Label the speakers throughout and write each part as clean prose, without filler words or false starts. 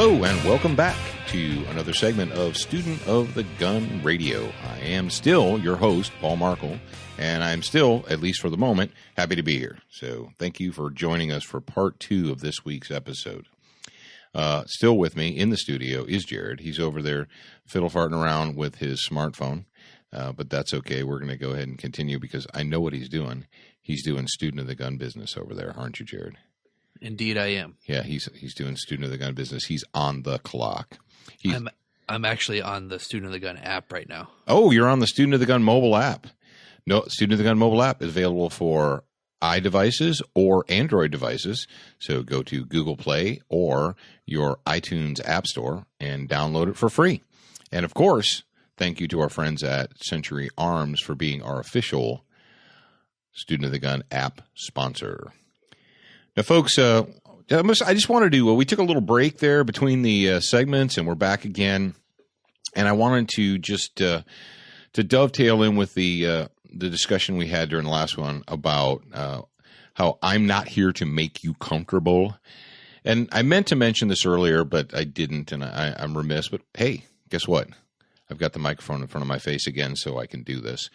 Speaker 1: Hello and welcome back to another segment of Student of the Gun Radio. I am still your host, Paul Markle, and I'm still, at least for the moment, happy to be here. So thank you for joining us for part 2 of this week's episode. Still with me in the studio is Jared. He's over there fiddle-farting around with his smartphone, but that's okay. We're going to go ahead and continue because I know what he's doing. He's doing Student of the Gun business over there, aren't you, Jared?
Speaker 2: Indeed, I am.
Speaker 1: Yeah, he's doing Student of the Gun business. He's on the clock.
Speaker 2: I'm actually on the Student of the Gun app right now.
Speaker 1: Oh, you're on the Student of the Gun mobile app. No, Student of the Gun mobile app is available for iDevices or Android devices. So go to Google Play or your iTunes App Store and download it for free. And of course, thank you to our friends at Century Arms for being our official Student of the Gun app sponsor. Now, folks, I just wanted to we took a little break there between the segments, and we're back again. And I wanted to just to dovetail in with the discussion we had during the last one about how I'm not here to make you comfortable. And I meant to mention this earlier, but I didn't, and I'm remiss. But hey, guess what? I've got the microphone in front of my face again, so I can do this.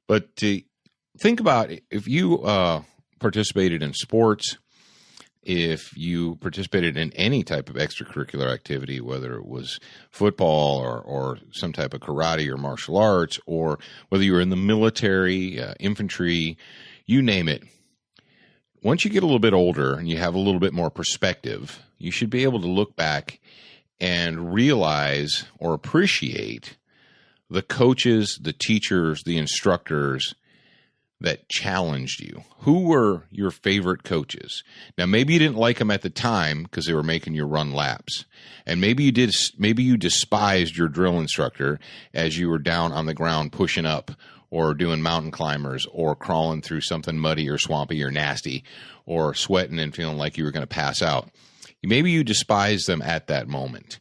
Speaker 1: But think about if you participated in sports, if you participated in any type of extracurricular activity, whether it was football or some type of karate or martial arts, or whether you were in the military, infantry, you name it. Once you get a little bit older and you have a little bit more perspective, you should be able to look back and realize or appreciate the coaches, the teachers, the instructors that challenged you. Who were your favorite coaches? Now, maybe you didn't like them at the time because they were making you run laps. And maybe you did. Maybe you despised your drill instructor as you were down on the ground pushing up or doing mountain climbers or crawling through something muddy or swampy or nasty or sweating and feeling like you were going to pass out. Maybe you despised them at that moment.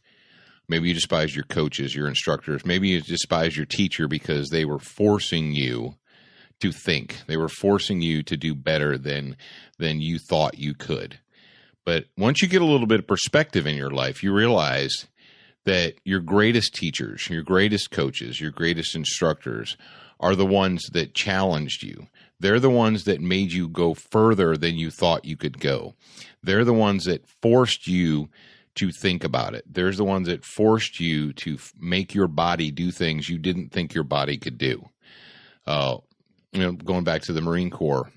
Speaker 1: Maybe you despised your coaches, your instructors. Maybe you despised your teacher because they were forcing you to think. They were forcing you to do better than you thought you could. But once you get a little bit of perspective in your life, you realize that your greatest teachers, your greatest coaches, your greatest instructors are the ones that challenged you. They're the ones that made you go further than you thought you could go. They're the ones that forced you to think about it. They're the ones that forced you to make your body do things you didn't think your body could do. Going back to the Marine Corps,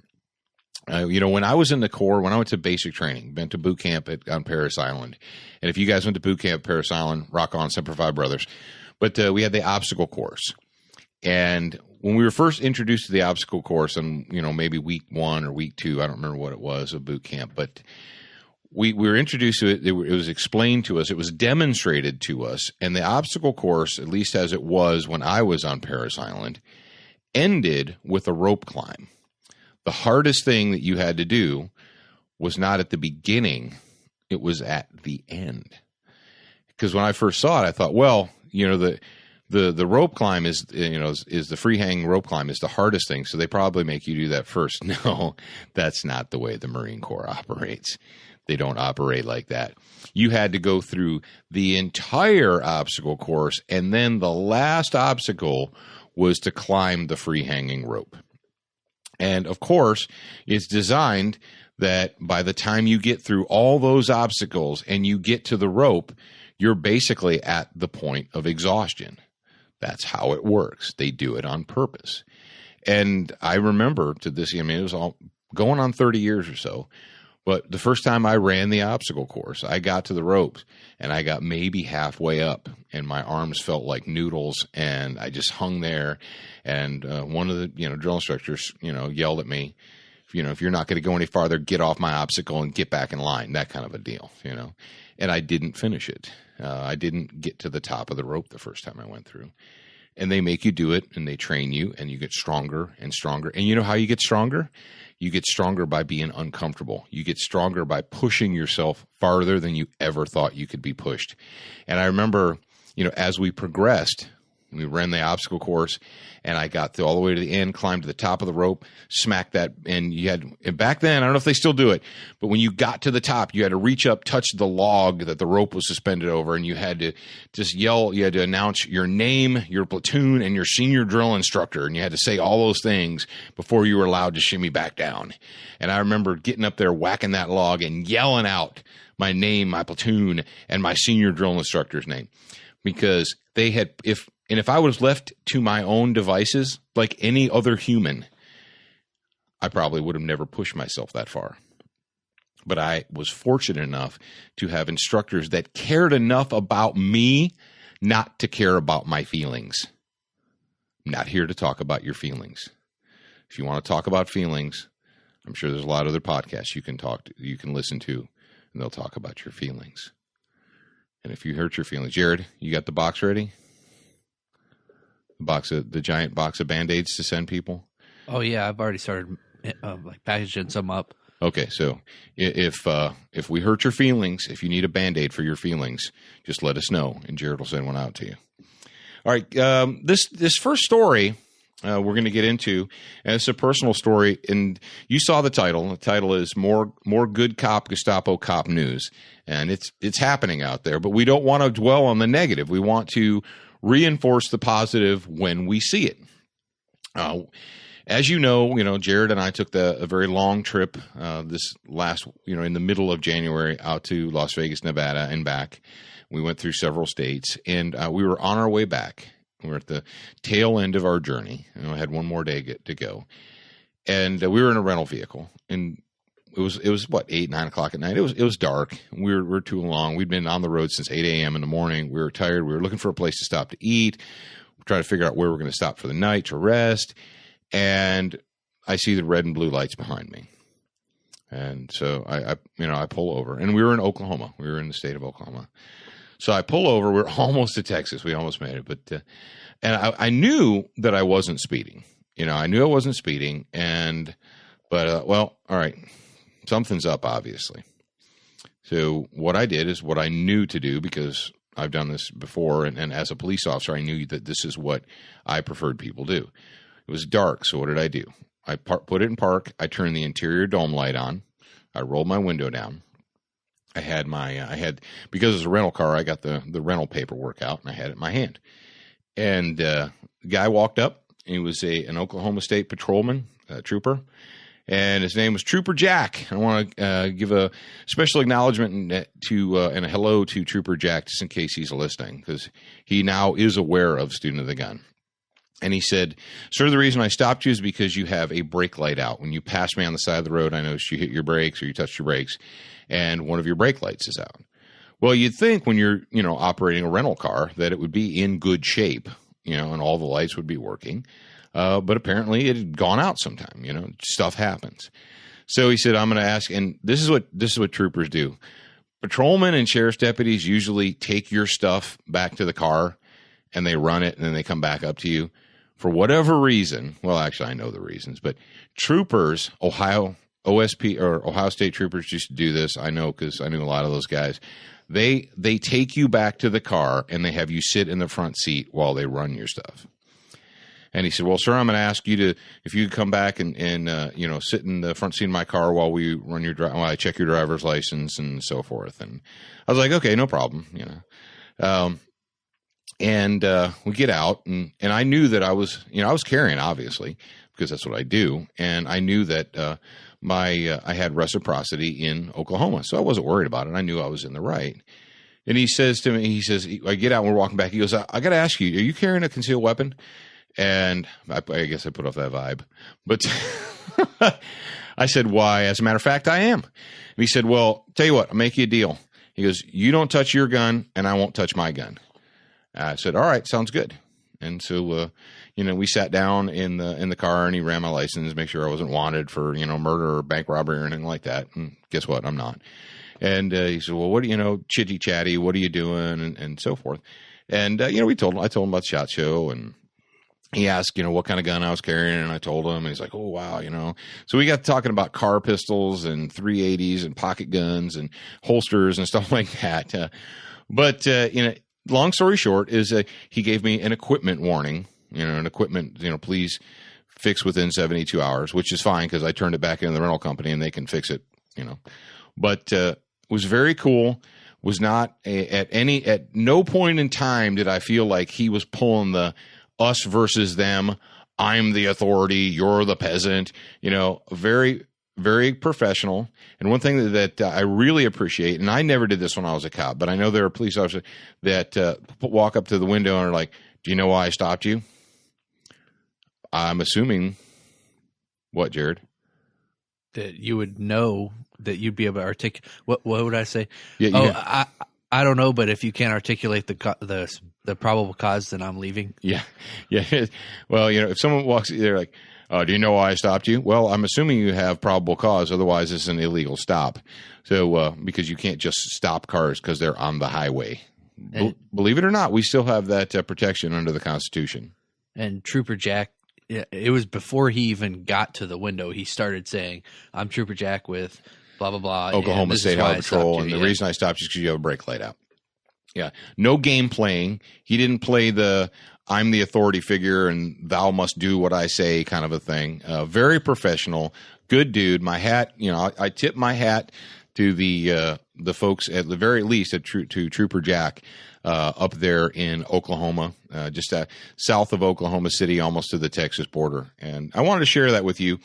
Speaker 1: when I was in the Corps, when I went to basic training, went to boot camp on Parris Island. And if you guys went to boot camp at Parris Island, rock on, Semper Fi brothers. But we had the obstacle course. And when we were first introduced to the obstacle course, and maybe week 1 or week 2, I don't remember what it was of boot camp, but we were introduced to it. It was explained to us. It was demonstrated to us. And the obstacle course, at least as it was when I was on Parris Island, ended with a rope climb. The hardest thing that you had to do was not at the beginning, it was at the end. Because when I first saw it, I thought, well, the rope climb is the free hanging rope climb is the hardest thing, so they probably make you do that first. No, that's not the way the Marine Corps operates. They don't operate like that. You had to go through the entire obstacle course, and then the last obstacle was to climb the free hanging rope. And of course, it's designed that by the time you get through all those obstacles and you get to the rope, you're basically at the point of exhaustion. That's how it works. They do it on purpose. And I remember to this, it was all going on 30 years or so. But the first time I ran the obstacle course, I got to the ropes and I got maybe halfway up and my arms felt like noodles and I just hung there. And one of the drill instructors yelled at me, if you're not going to go any farther, get off my obstacle and get back in line, that kind of a deal, And I didn't finish it. I didn't get to the top of the rope the first time I went through. And they make you do it and they train you and you get stronger and stronger. And you know how you get stronger? You get stronger by being uncomfortable. You get stronger by pushing yourself farther than you ever thought you could be pushed. And I remember, as we progressed, We ran the obstacle course, and I got all the way to the end, climbed to the top of the rope, smacked that, and back then, I don't know if they still do it, but when you got to the top, you had to reach up, touch the log that the rope was suspended over, and you had to just yell, you had to announce your name, your platoon, and your senior drill instructor, and you had to say all those things before you were allowed to shimmy back down. And I remember getting up there, whacking that log, and yelling out my name, my platoon, and my senior drill instructor's name, because they had, if I was left to my own devices, like any other human, I probably would have never pushed myself that far. But I was fortunate enough to have instructors that cared enough about me not to care about my feelings. I'm not here to talk about your feelings. If you want to talk about feelings, I'm sure there's a lot of other podcasts you can listen to, and they'll talk about your feelings. And if you hurt your feelings, Jared, you got the box ready? The giant box of Band-Aids to send people?
Speaker 2: Oh yeah, I've already started packaging some up. Okay,
Speaker 1: so if we hurt your feelings, if you need a Band-Aid for your feelings, just let us know, and Jared will send one out to you. All right, this first story we're going to get into, and it's a personal story, and you saw the title. The title is More Good Cop Gestapo Cop News, and it's happening out there, but we don't want to dwell on the negative. We want to reinforce the positive when we see it. As you know, Jared and I took a very long trip this last, in the middle of January out to Las Vegas, Nevada, and back. We went through several states, and we were on our way back. We were at the tail end of our journey. I had one more day to go, and we were in a rental vehicle, and it was what, 8, 9 o'clock at night. It was dark. We were too long. We'd been on the road since 8 a.m. in the morning. We were tired. We were looking for a place to stop to eat. We're trying to figure out where we're going to stop for the night to rest. And I see the red and blue lights behind me. And so I pull over, and we were in Oklahoma. We were in the state of Oklahoma. So I pull over. We're almost to Texas. We almost made it. But and I knew that I wasn't speeding. I knew I wasn't speeding. But all right. Something's up, obviously. So what I did is what I knew to do, because I've done this before, and as a police officer, I knew that this is what I preferred people do. It was dark, so what did I do? I put it in park. I turned the interior dome light on. I rolled my window down. Because it's a rental car, I got the rental paperwork out, and I had it in my hand. And the guy walked up. He was an Oklahoma State patrolman, trooper. And his name was Trooper Jack. I want to give a special acknowledgement and a hello to Trooper Jack, just in case he's listening, because he now is aware of Student of the Gun. And he said, "Sir, the reason I stopped you is because you have a brake light out. When you passed me on the side of the road, I noticed you hit your brakes or you touched your brakes, and one of your brake lights is out." Well, you'd think when you're, operating a rental car that it would be in good shape, and all the lights would be working. But apparently it had gone out sometime, stuff happens. So he said, "I'm going to ask," and this is what troopers do. Patrolmen and sheriff's deputies usually take your stuff back to the car and they run it and then they come back up to you for whatever reason. Well, actually I know the reasons, but troopers, Ohio State troopers used to do this. I know, because I knew a lot of those guys. They take you back to the car and they have you sit in the front seat while they run your stuff. And he said, "Well, sir, I'm going to ask you if you come back and sit in the front seat of my car while we run while I check your driver's license and so forth." And I was like, "Okay, no problem." And we get out, and I knew that I was carrying, obviously, because that's what I do. And I knew that I had reciprocity in Oklahoma, so I wasn't worried about it. I knew I was in the right. And he says to me, I get out and we're walking back. He goes, I got to ask you, are you carrying a concealed weapon? And I guess I put off that vibe. But I said, "Why, as a matter of fact, I am." And he said, "Well, tell you what, I'll make you a deal." He goes, "You don't touch your gun, and I won't touch my gun." I said, "All right, sounds good." And so, we sat down in the car, and he ran my license, make sure I wasn't wanted for, murder or bank robbery or anything like that. And guess what? I'm not. And he said, "Well, what do you know, chitty chatty? What are you doing?" And so forth. And, I told him about the SHOT Show, and he asked, what kind of gun I was carrying, and I told him, and he's like, "Oh, wow, So we got talking about car pistols and 380s and pocket guns and holsters and stuff like that. But long story short is he gave me an equipment warning, please fix within 72 hours, which is fine because I turned it back into the rental company and they can fix it, But was very cool. Was not at no point in time did I feel like he was pulling the us versus them. I'm the authority. You're the peasant. Very, very professional. And one thing that I really appreciate, and I never did this when I was a cop, but I know there are police officers that walk up to the window and are like, "Do you know why I stopped you?" I'm assuming, what, Jared?
Speaker 2: That you would know, that you'd be able to articulate. What would I say?
Speaker 1: Yeah,
Speaker 2: I don't know, but if you can't articulate the probable cause, then I'm leaving.
Speaker 1: Yeah. Well, if someone walks, they're like, "Do you know why I stopped you?" Well, I'm assuming you have probable cause. Otherwise, it's an illegal stop. So, because you can't just stop cars because they're on the highway. Believe it or not, we still have that protection under the Constitution.
Speaker 2: And Trooper Jack, it was before he even got to the window. He started saying, "I'm Trooper Jack with blah, blah, blah.
Speaker 1: Oklahoma State Highway Patrol. And the reason I stopped you is because you have a brake light out." Yeah. No game playing. He didn't play the I'm the authority figure and thou must do what I say kind of a thing. Very professional. Good dude. My hat, I tip my hat to the folks at the very least to Trooper Jack up there in Oklahoma, just south of Oklahoma City, almost to the Texas border. And I wanted to share that with you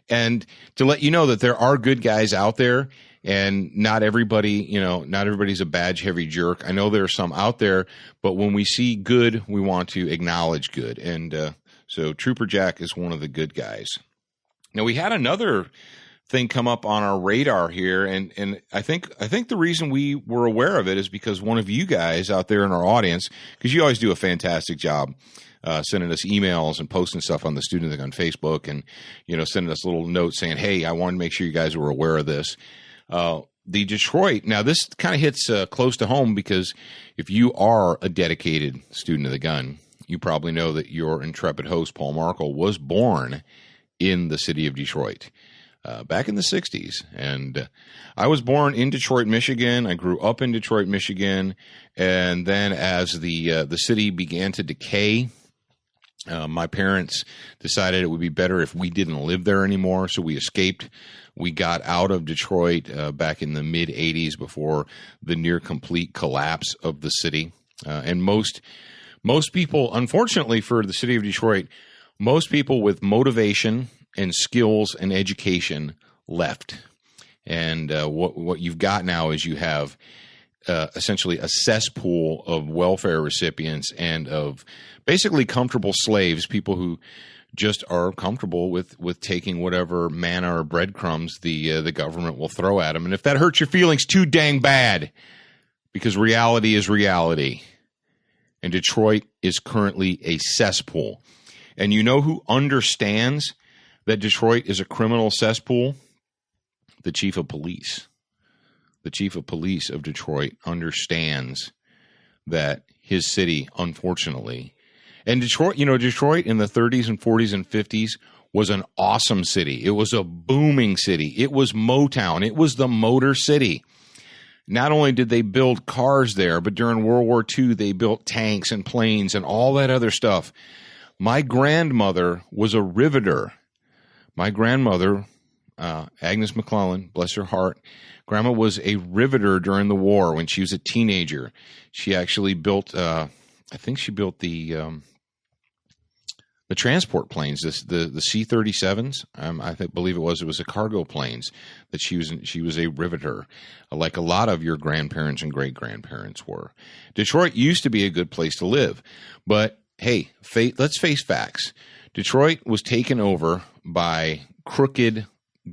Speaker 1: and to let you know that there are good guys out there. And not everybody, not everybody's a badge heavy jerk. I know there are some out there, but when we see good, we want to acknowledge good. And so Trooper Jack is one of the good guys. Now, we had another thing come up on our radar here, and I think the reason we were aware of it is because one of you guys out there in our audience, because you always do a fantastic job sending us emails and posting stuff on the Student of the Gun Facebook, and sending us little notes saying, "Hey, I wanted to make sure you guys were aware of this." The Detroit, now this kind of hits close to home because if you are a dedicated student of the gun, you probably know that your intrepid host, Paul Markle, was born in the city of Detroit back in the 60s. And I was born in Detroit, Michigan. I grew up in Detroit, Michigan. And then as the city began to decay, my parents decided it would be better if we didn't live there anymore, so we escaped. We got out of Detroit back in the mid-'80s before the near-complete collapse of the city. And most people, unfortunately for the city of Detroit, most people with motivation and skills and education left. And what you've got now is you have essentially a cesspool of welfare recipients and of basically comfortable slaves, people who just are comfortable with taking whatever manna or breadcrumbs the government will throw at them. And if that hurts your feelings, too dang bad, because reality is reality. And Detroit is currently a cesspool. And you know who understands that Detroit is a criminal cesspool? The chief of police. The chief of police of Detroit understands that his city, unfortunately, and Detroit in the 30s and 40s and 50s was an awesome city. It was a booming city. It was Motown. It was the Motor City. Not only did they build cars there, but during World War II, they built tanks and planes and all that other stuff. My grandmother was a riveter. My grandmother, Agnes McClellan, bless her heart, Grandma was a riveter during the war when she was a teenager. She actually built, I think she built the transport planes, the C-37s. I believe it was the cargo planes that she was a riveter, like a lot of your grandparents and great grandparents were. Detroit used to be a good place to live, but hey, let's face facts. Detroit was taken over by crooked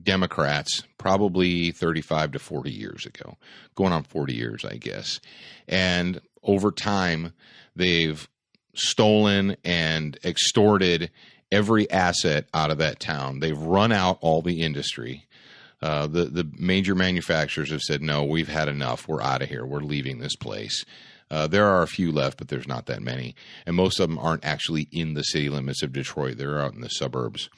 Speaker 1: Democrats probably 35 to 40 years ago, going on 40 years, I guess. And over time, they've stolen and extorted every asset out of that town. They've run out all the industry. The major manufacturers have said, no, we've had enough. We're out of here. We're leaving this place. There are a few left, but there's not that many. And most of them aren't actually in the city limits of Detroit. They're out in the suburbs.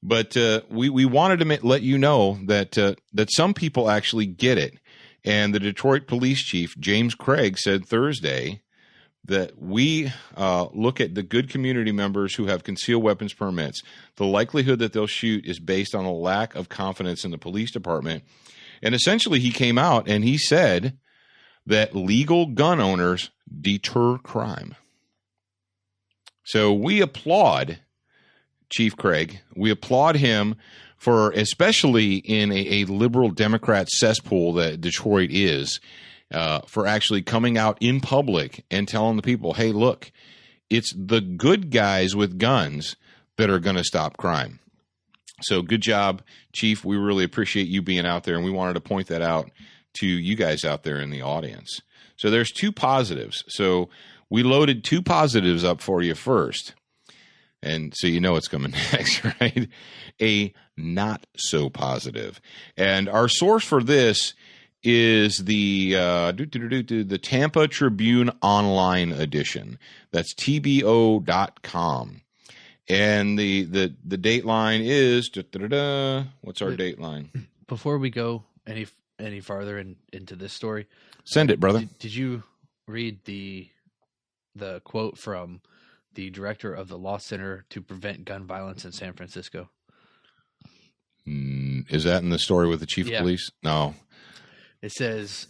Speaker 1: But we wanted to let you know that some people actually get it. And the Detroit police chief, James Craig, said Thursday that we look at the good community members who have concealed weapons permits. The likelihood that they'll shoot is based on a lack of confidence in the police department. And essentially, he came out and he said that legal gun owners deter crime. So we applaud Chief Craig. We applaud him for, especially in a liberal Democrat cesspool that Detroit is, for actually coming out in public and telling the people, hey, look, it's the good guys with guns that are going to stop crime. So good job, Chief. We really appreciate you being out there, and we wanted to point that out to you guys out there in the audience. So there's two positives. So we loaded two positives up for you first. And so you know what's coming next, right? A not so positive. And our source for this is the Tampa Tribune Online edition. That's TBO.com. And the dateline is what's our dateline?
Speaker 2: Before we go any farther into this story,
Speaker 1: send it, brother.
Speaker 2: Did you read the quote from the director of the Law Center to Prevent Gun Violence in San Francisco?
Speaker 1: Is that in the story with the chief of police? No.
Speaker 2: It says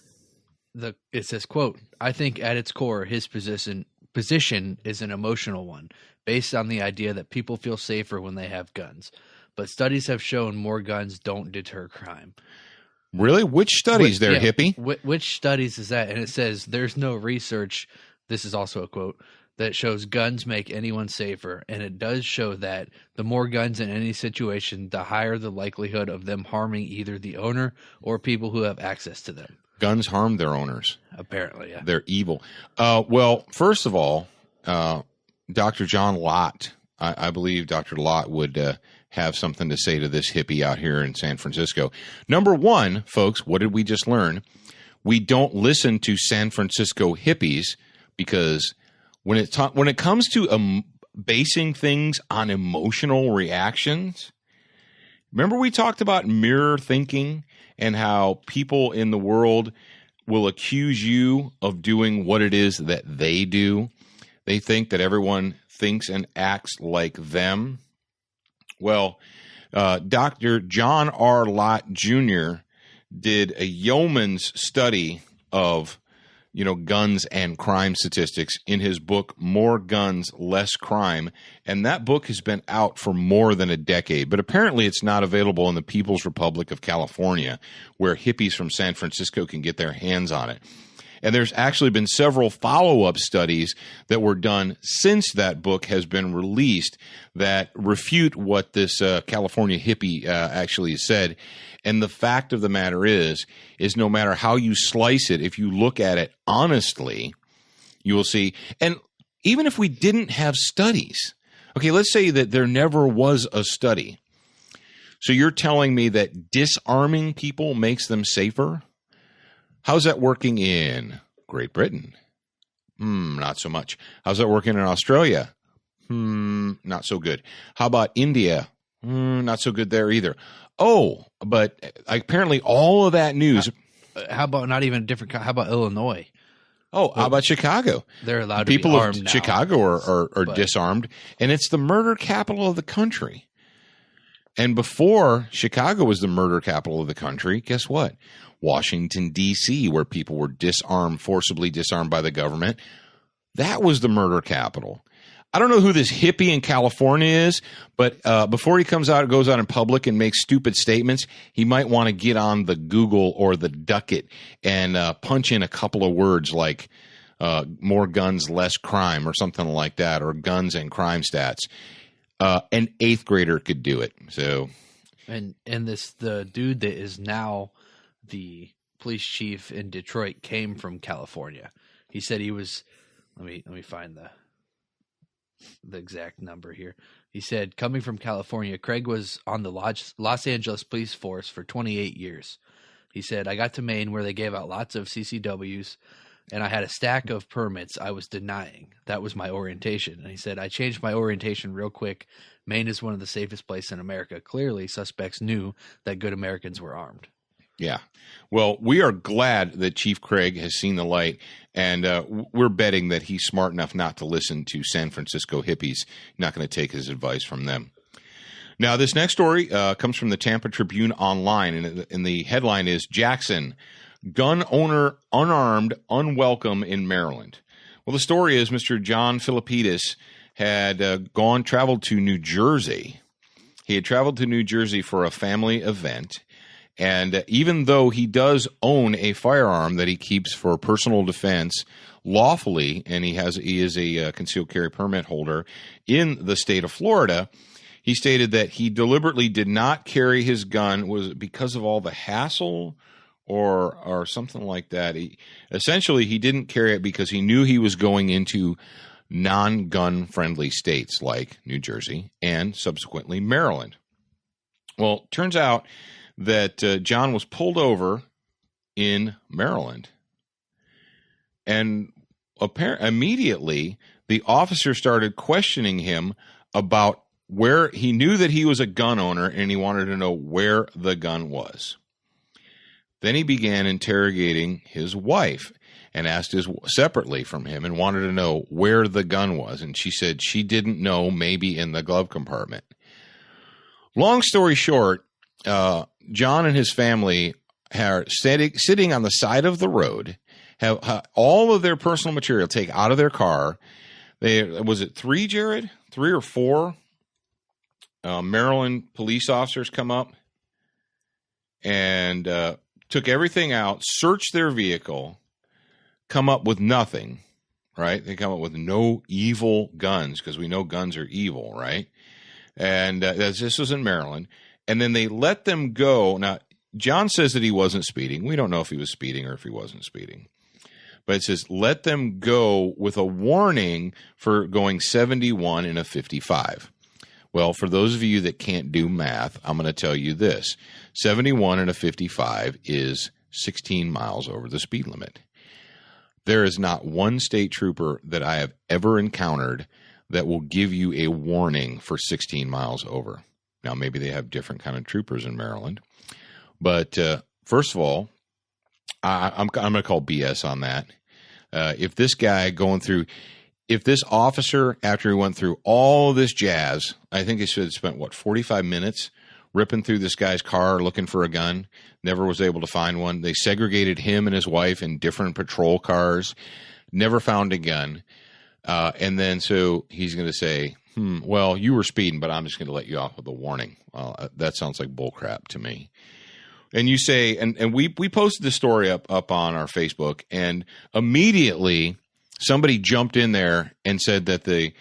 Speaker 2: quote, I think at its core his position is an emotional one, based on the idea that people feel safer when they have guns. But studies have shown more guns don't deter crime.
Speaker 1: Really? Which studies there, hippie?
Speaker 2: Which studies is that? And it says there's no research, this is also a quote, that shows guns make anyone safer. And it does show that the more guns in any situation, the higher the likelihood of them harming either the owner or people who have access to them.
Speaker 1: Guns harm their owners.
Speaker 2: Apparently, yeah.
Speaker 1: They're evil. Well, first of all, Dr. John Lott, I believe Dr. Lott would have something to say to this hippie out here in San Francisco. Number one, folks, what did we just learn? We don't listen to San Francisco hippies because when it comes to basing things on emotional reactions, remember we talked about mirror thinking and how people in the world will accuse you of doing what it is that they do. They think that everyone thinks and acts like them. Well, Dr. John R. Lott Jr. did a yeoman's study of guns and crime statistics in his book, More Guns, Less Crime. And that book has been out for more than a decade, but apparently it's not available in the People's Republic of California, where hippies from San Francisco can get their hands on it. And there's actually been several follow-up studies that were done since that book has been released that refute what this California hippie actually said. And the fact of the matter is no matter how you slice it, if you look at it honestly, you will see. And even if we didn't have studies, okay, let's say that there never was a study. So you're telling me that disarming people makes them safer? How's that working in Great Britain? Not so much. How's that working in Australia? Not so good. How about India? Not so good there either. Oh, but apparently all of that news.
Speaker 2: How about not even different? How about Illinois?
Speaker 1: Oh, how about Chicago?
Speaker 2: They're allowed to
Speaker 1: People
Speaker 2: be armed
Speaker 1: of
Speaker 2: now.
Speaker 1: Chicago are disarmed, and it's the murder capital of the country. And before Chicago was the murder capital of the country, guess what? Washington, D.C., where people were forcibly disarmed by the government, that was the murder capital. I don't know who this hippie in California is, but before he goes out in public and makes stupid statements, he might want to get on the Google or the Ducket and punch in a couple of words like more guns, less crime, or something like that, or guns and crime stats. An eighth grader could do it. So,
Speaker 2: and the dude that is now the police chief in Detroit came from California. He said he was. Let me find the exact number here. He said, coming from California, Craig was on the Los Angeles police force for 28 years. He said, I got to Maine where they gave out lots of CCWs, and I had a stack of permits I was denying. That was my orientation. And he said, I changed my orientation real quick. Maine is one of the safest places in America. Clearly, suspects knew that good Americans were armed.
Speaker 1: Yeah. Well, we are glad that Chief Craig has seen the light, and we're betting that he's smart enough not to listen to San Francisco hippies, not going to take his advice from them. Now, this next story comes from the Tampa Tribune Online, and the headline is Jackson, gun owner unarmed, unwelcome in Maryland. Well, the story is Mr. John Philippidis had traveled to New Jersey. He had traveled to New Jersey for a family event. And even though he does own a firearm that he keeps for personal defense lawfully, and he is a concealed carry permit holder in the state of Florida, he stated that he deliberately did not carry his gun was because of all the hassle or something like that. Essentially, he didn't carry it because he knew he was going into non-gun friendly states like New Jersey and subsequently Maryland. Well, turns out that John was pulled over in Maryland, and immediately the officer started questioning him about where he knew that he was a gun owner, and he wanted to know where the gun was. Then he began interrogating his wife and asked separately from him and wanted to know where the gun was, and she said she didn't know, maybe in the glove compartment. Long story short, John and his family are sitting on the side of the road, have all of their personal material taken out of their car. Was it three, Jared? 3 or 4 Maryland police officers come up and took everything out, searched their vehicle, come up with nothing, right? They come up with no evil guns, because we know guns are evil, right? And this was in Maryland. And then they let them go. Now, John says that he wasn't speeding. We don't know if he was speeding or if he wasn't speeding. But it says, let them go with a warning for going 71 in a 55. Well, for those of you that can't do math, I'm going to tell you this. 71 in a 55 is 16 miles over the speed limit. There is not one state trooper that I have ever encountered that will give you a warning for 16 miles over. Now, maybe they have different kind of troopers in Maryland. But first of all, I'm going to call BS on that. If this officer, after he went through all this jazz, I think he should have spent, 45 minutes ripping through this guy's car looking for a gun, never was able to find one. They segregated him and his wife in different patrol cars, never found a gun. And then so he's going to say, well, you were speeding, but I'm just going to let you off with a warning. That sounds like bullcrap to me. And you say, and we posted this story up on our Facebook, and immediately somebody jumped in there and said that the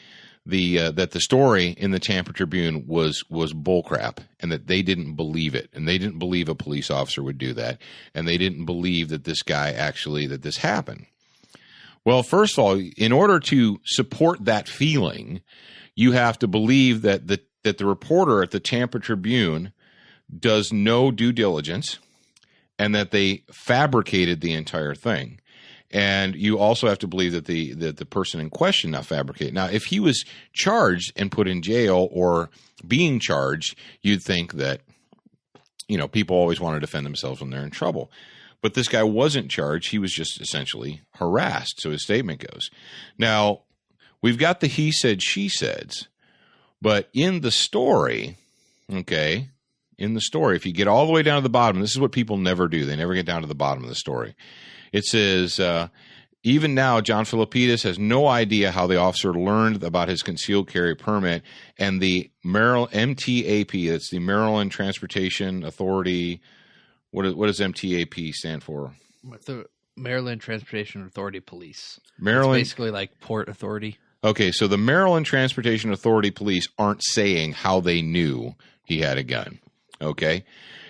Speaker 1: story in the Tampa Tribune was bullcrap, and that they didn't believe it, and they didn't believe a police officer would do that, and they didn't believe that this guy that this happened. Well, first of all, in order to support that feeling, you have to believe that the reporter at the Tampa Tribune does no due diligence, and that they fabricated the entire thing. And you also have to believe that the person in question not fabricated. Now, if he was charged and put in jail or being charged, you'd think that, people always want to defend themselves when they're in trouble. But this guy wasn't charged. He was just essentially harassed. So his statement goes. Now, we've got the he said, she says, but in the story, if you get all the way down to the bottom, this is what people never do. They never get down to the bottom of the story. It says, even now, John Philippidis has no idea how the officer learned about his concealed carry permit, and the Maryland MTAP, that's the Maryland Transportation Authority. What does MTAP stand for?
Speaker 2: The Maryland Transportation Authority Police.
Speaker 1: Maryland,
Speaker 2: it's basically like Port Authority.
Speaker 1: Okay, so the Maryland Transportation Authority Police aren't saying how they knew he had a gun. Okay,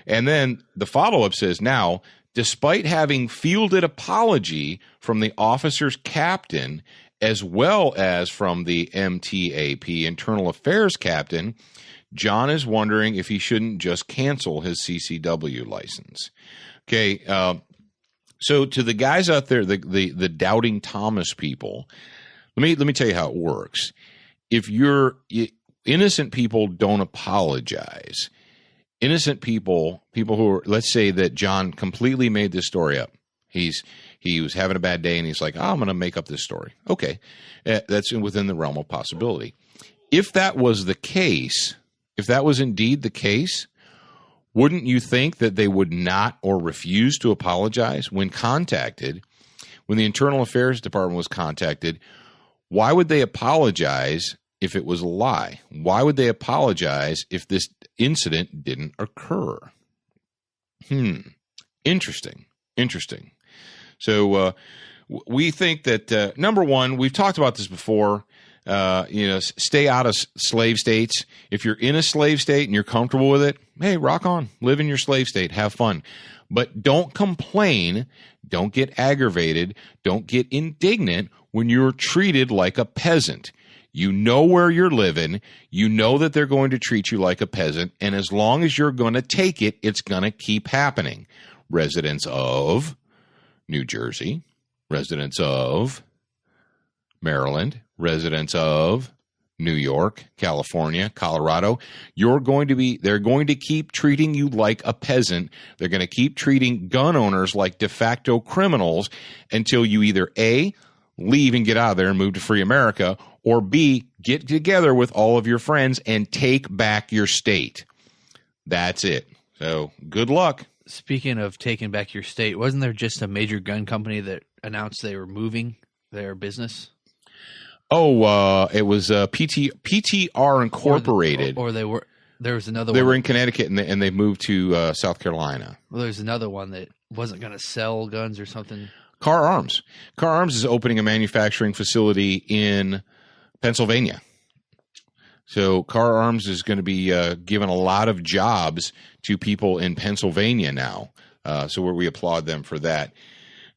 Speaker 1: and then the follow-up says, now, despite having fielded apology from the officer's captain as well as from the MTAP Internal Affairs captain, John is wondering if he shouldn't just cancel his CCW license. Okay, so to the guys out there, the doubting Thomas people, let me tell you how it works. If innocent people don't apologize, innocent people who are, let's say that John completely made this story up. He was having a bad day and he's like, I'm going to make up this story. Okay. That's within the realm of possibility. If that was the case, if that was indeed the case, wouldn't you think that they would not or refuse to apologize when contacted, when the Internal Affairs Department was contacted? Why would they apologize if it was a lie? Why would they apologize if this incident didn't occur? Interesting. So we think that, number one, we've talked about this before, stay out of slave states. If you're in a slave state and you're comfortable with it, hey, rock on. Live in your slave state. Have fun. But don't complain. Don't get aggravated. Don't get indignant when you're treated like a peasant. You know where you're living. You know that they're going to treat you like a peasant. And as long as you're going to take it, it's going to keep happening. Residents of New Jersey, residents of Maryland, residents of New York, California, Colorado, they're going to keep treating you like a peasant. They're going to keep treating gun owners like de facto criminals until you either A, leave and get out of there and move to free America, or B, get together with all of your friends and take back your state. That's it. So good luck.
Speaker 2: Speaking of taking back your state, wasn't there just a major gun company that announced they were moving their business?
Speaker 1: Oh, it was PTR Incorporated.
Speaker 2: Or they were. There was another.
Speaker 1: They were in Connecticut and they moved to South Carolina.
Speaker 2: Well, there's another one that wasn't going to sell guns or something.
Speaker 1: Car Arms. Car Arms is opening a manufacturing facility in Pennsylvania. So Car Arms is going to be giving a lot of jobs to people in Pennsylvania now. So we applaud them for that.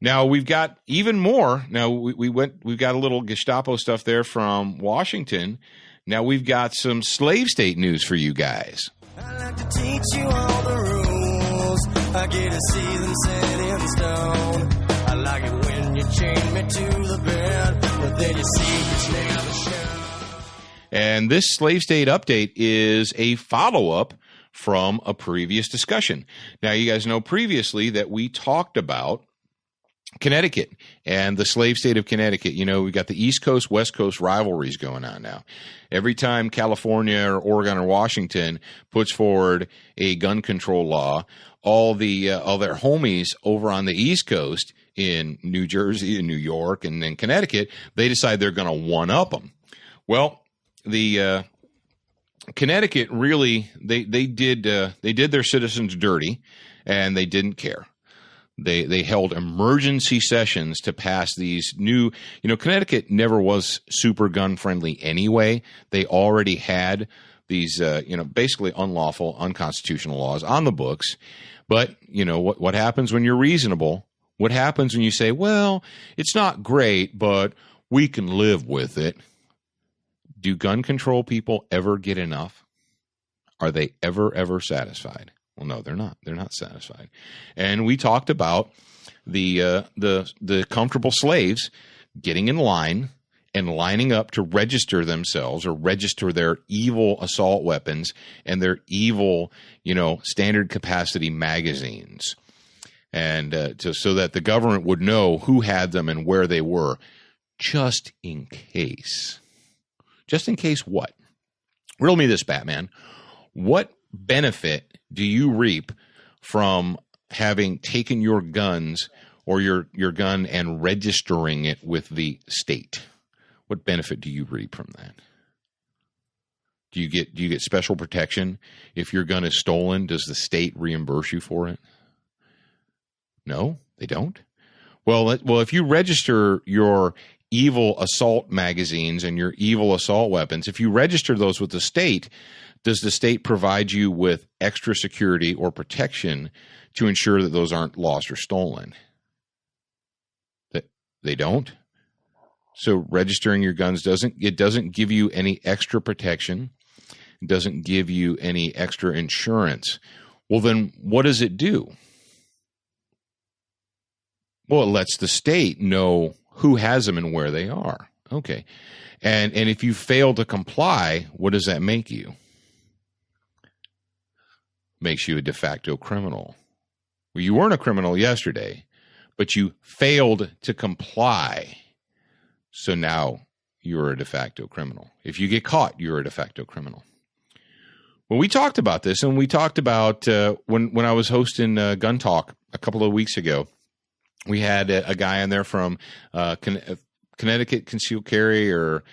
Speaker 1: Now we've got even more. Now we've got a little Gestapo stuff there from Washington. Now we've got some slave state news for you guys.
Speaker 3: I like to teach you all the rules. I get to see them set in stone. I like it when you chain me to the bed, but then you see it's never shown.
Speaker 1: And this slave state update is a follow-up from a previous discussion. Now, you guys know previously that we talked about Connecticut and the slave state of Connecticut. You know, we've got the East Coast, West Coast rivalries going on now. Every time California or Oregon or Washington puts forward a gun control law, all their homies over on the East Coast in New Jersey and New York and then Connecticut, they decide they're going to one-up them. Well, the Connecticut really they did their citizens dirty, and they didn't care. They held emergency sessions to pass these new. Connecticut never was super gun friendly anyway. They already had these basically unlawful, unconstitutional laws on the books. But what happens when you're reasonable? What happens when you say, well, it's not great, but we can live with it? Do gun control people ever get enough? Are they ever satisfied? Well, no, they're not. They're not satisfied. And we talked about the comfortable slaves getting in line and lining up to register themselves or register their evil assault weapons and their evil, standard capacity magazines. And so that the government would know who had them and where they were, just in case. Just in case what? Riddle me this, Batman. What benefit do you reap from having taken your guns or your gun and registering it with the state? What benefit do you reap from that? Do you get special protection if your gun is stolen? Does the state reimburse you for it? No, they don't. Well, if you register your evil assault magazines and your evil assault weapons, if you register those with the state, does the state provide you with extra security or protection to ensure that those aren't lost or stolen? They don't. So registering your guns doesn't give you any extra protection. It doesn't give you any extra insurance. Well, then what does it do? Well, it lets the state know who has them and where they are. Okay. And if you fail to comply, what does that make you? makes you a de facto criminal. Well, you weren't a criminal yesterday, but you failed to comply. So now you're a de facto criminal. If you get caught, you're a de facto criminal. Well, we talked about this, and we talked about when I was hosting Gun Talk a couple of weeks ago. We had a guy in there from Connecticut Concealed Carry or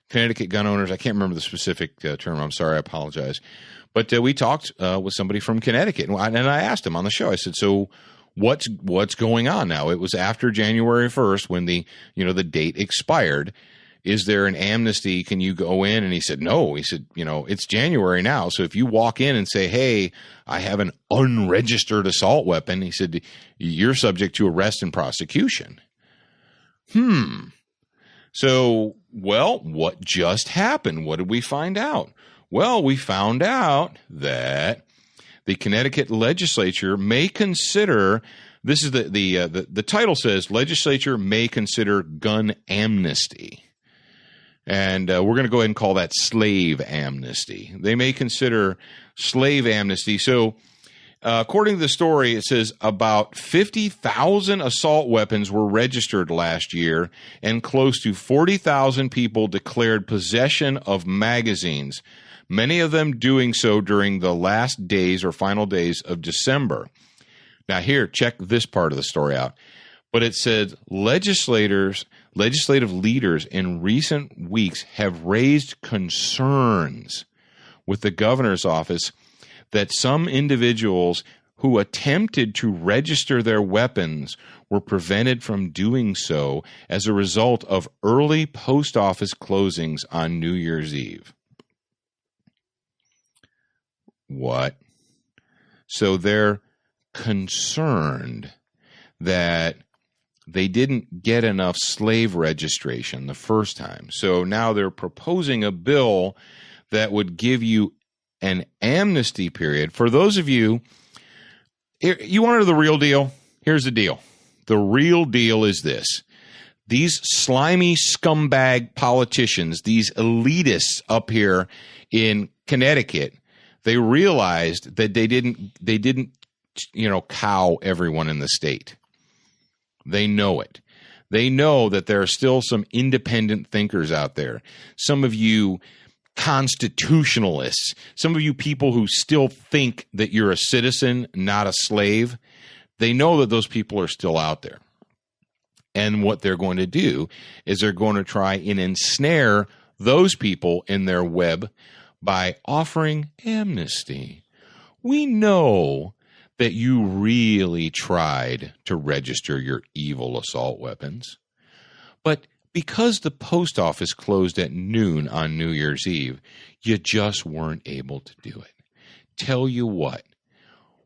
Speaker 1: Connecticut Gun Owners. I can't remember the specific term. I'm sorry. I apologize. But we talked with somebody from Connecticut, and I asked him on the show. I said, "So what's going on now?" It was after January 1st when the date expired. Is there an amnesty? Can you go in? And he said, no. He said, it's January now. So if you walk in and say, hey, I have an unregistered assault weapon, he said, you're subject to arrest and prosecution. So, well, what just happened? What did we find out? Well, we found out that the Connecticut legislature may consider, this is the title says, legislature may consider gun amnesty. And we're going to go ahead and call that slave amnesty. They may consider slave amnesty. So according to the story, it says about 50,000 assault weapons were registered last year, and close to 40,000 people declared possession of magazines, many of them doing so during the last days or final days of December. Now here, check this part of the story out. But it said legislative leaders in recent weeks have raised concerns with the governor's office that some individuals who attempted to register their weapons were prevented from doing so as a result of early post office closings on New Year's Eve. What? So they're concerned that they didn't get enough slave registration the first time. So now they're proposing a bill that would give you an amnesty period. For those of you, you want to know the real deal? Here's the deal. The real deal is this. These slimy scumbag politicians, these elitists up here in Connecticut, they realized that they didn't cow everyone in the state. They know it. They know that there are still some independent thinkers out there. Some of you constitutionalists, some of you people who still think that you're a citizen, not a slave, they know that those people are still out there. And what they're going to do is they're going to try and ensnare those people in their web by offering amnesty. We know that you really tried to register your evil assault weapons. But because the post office closed at noon on New Year's Eve, you just weren't able to do it. Tell you what,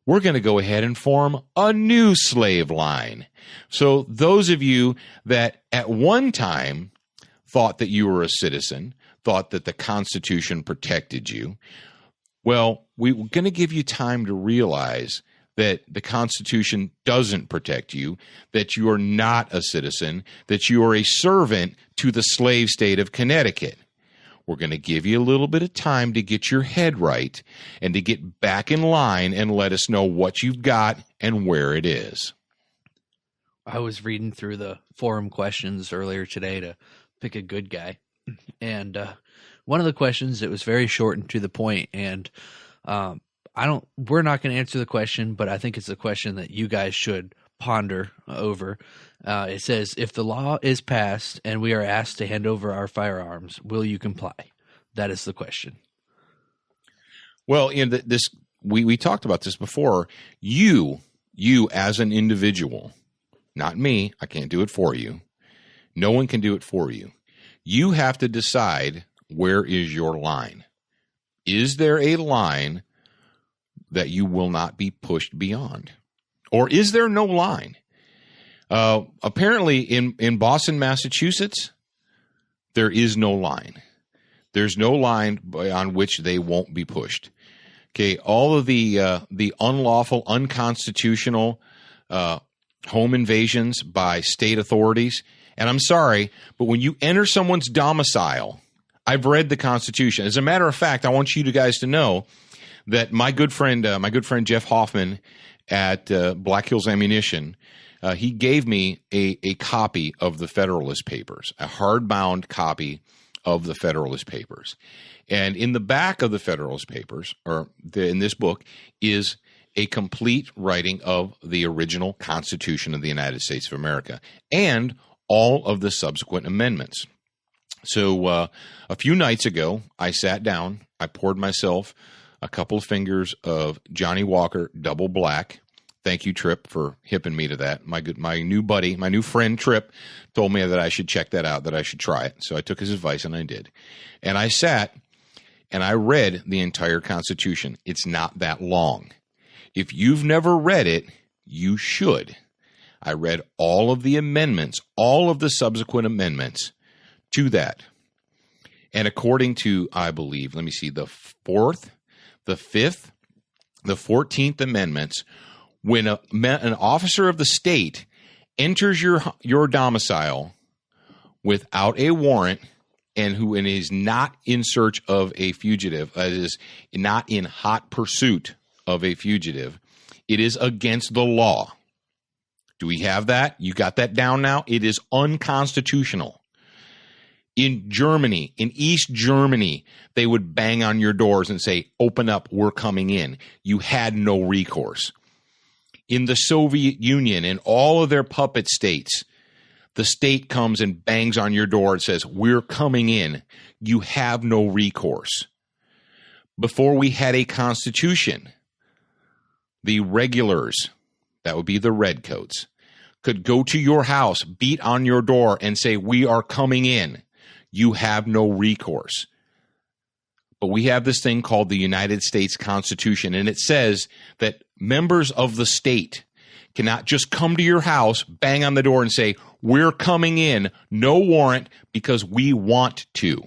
Speaker 1: we're going to go ahead and form a new slave line. So those of you that at one time thought that you were a citizen, thought that the Constitution protected you, well, we're going to give you time to realize that the Constitution doesn't protect you, that you are not a citizen, that you are a servant to the slave state of Connecticut. We're going to give you a little bit of time to get your head right and to get back in line and let us know what you've got and where it is.
Speaker 2: I was reading through the forum questions earlier today to pick a good guy. And one of the questions, it was very short and to the point, and we're not going to answer the question, but I think it's a question that you guys should ponder over. It says, if the law is passed and we are asked to hand over our firearms, will you comply? That is the question.
Speaker 1: Well, we talked about this before. You as an individual, not me, I can't do it for you. No one can do it for you. You have to decide, where is your line? Is there a line that you will not be pushed beyond? Or is there no line? Apparently in Boston, Massachusetts, there is no line. There's no line on which they won't be pushed. Okay, all of the unlawful, unconstitutional home invasions by state authorities, and I'm sorry, but when you enter someone's domicile, I've read the Constitution. As a matter of fact, I want you guys to know that my good friend Jeff Hoffman at Black Hills Ammunition, he gave me a copy of the Federalist Papers, a hardbound copy of the Federalist Papers. And in the back of the Federalist Papers, in this book, is a complete writing of the original Constitution of the United States of America and all of the subsequent amendments. So a few nights ago, I sat down, I poured myself a couple of fingers of Johnny Walker Double Black. Thank you, Tripp, for hipping me to that. My new buddy, my new friend Tripp, told me that I should check that out, that I should try it. So I took his advice and I did. And I sat and I read the entire Constitution. It's not that long. If you've never read it, you should. I read all of the amendments, all of the subsequent amendments to that. And according to, I believe, let me see, the 4th, the 5th, the 14th amendments, when an officer of the state enters your domicile without a warrant and who is not in search of a fugitive, is not in hot pursuit of a fugitive, it is against the law. Do we have that? You got that down now? It is unconstitutional. In Germany, in East Germany, they would bang on your doors and say, open up, we're coming in. You had no recourse. In the Soviet Union and all of their puppet states, the state comes and bangs on your door and says, we're coming in. You have no recourse. Before we had a constitution, the regulars, that would be the redcoats, could go to your house, beat on your door, and say, we are coming in. You have no recourse. But we have this thing called the United States Constitution, and it says that members of the state cannot just come to your house, bang on the door, and say, we're coming in, no warrant, because we want to.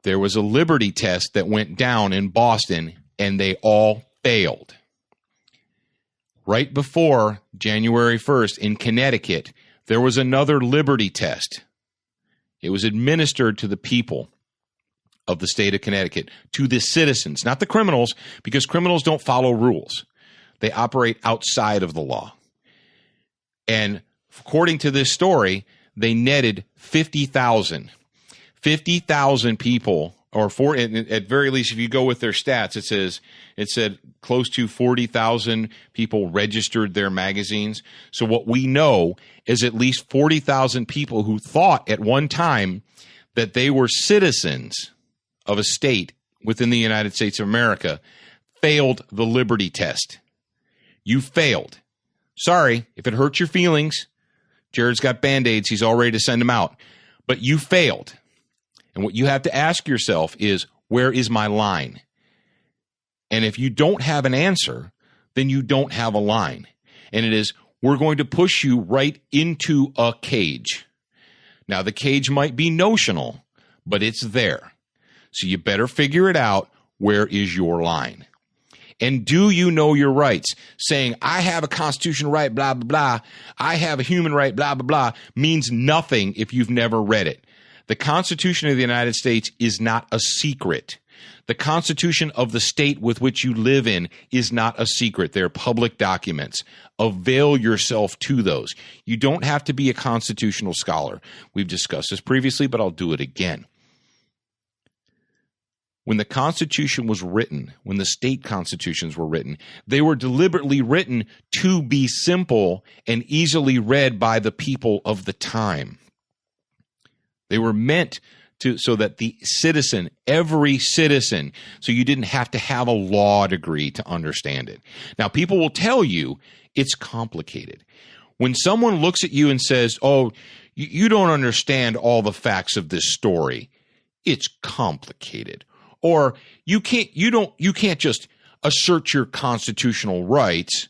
Speaker 1: There was a Liberty test that went down in Boston, and they all failed. Right before January 1st in Connecticut, there was another Liberty test. It was administered to the people of the state of Connecticut, to the citizens, not the criminals, because criminals don't follow rules. They operate outside of the law. And according to this story, they netted 50,000. 50,000 people, or at very least, if you go with their stats, it said close to 40,000 people registered their magazines. So what we know is at least 40,000 people who thought at one time that they were citizens of a state within the United States of America failed the Liberty test. You failed. Sorry, if it hurts your feelings, Jared's got Band-Aids. He's all ready to send them out. But you failed. And what you have to ask yourself is, where is my line? And if you don't have an answer, then you don't have a line. And it is, we're going to push you right into a cage. Now, the cage might be notional, but it's there. So you better figure it out. Where is your line? And do you know your rights? Saying, I have a constitutional right, blah, blah, blah. I have a human right, blah, blah, blah, means nothing if you've never read it. The Constitution of the United States is not a secret. The Constitution of the state with which you live in is not a secret. They're public documents. Avail yourself to those. You don't have to be a constitutional scholar. We've discussed this previously, but I'll do it again. When the Constitution was written, when the state constitutions were written, they were deliberately written to be simple and easily read by the people of the time. They were meant to, so that the citizen, every citizen, so you didn't have to have a law degree to understand it. Now, people will tell you it's complicated. When someone looks at you and says, oh, you don't understand all the facts of this story, it's complicated. Or you can't just assert your constitutional rights.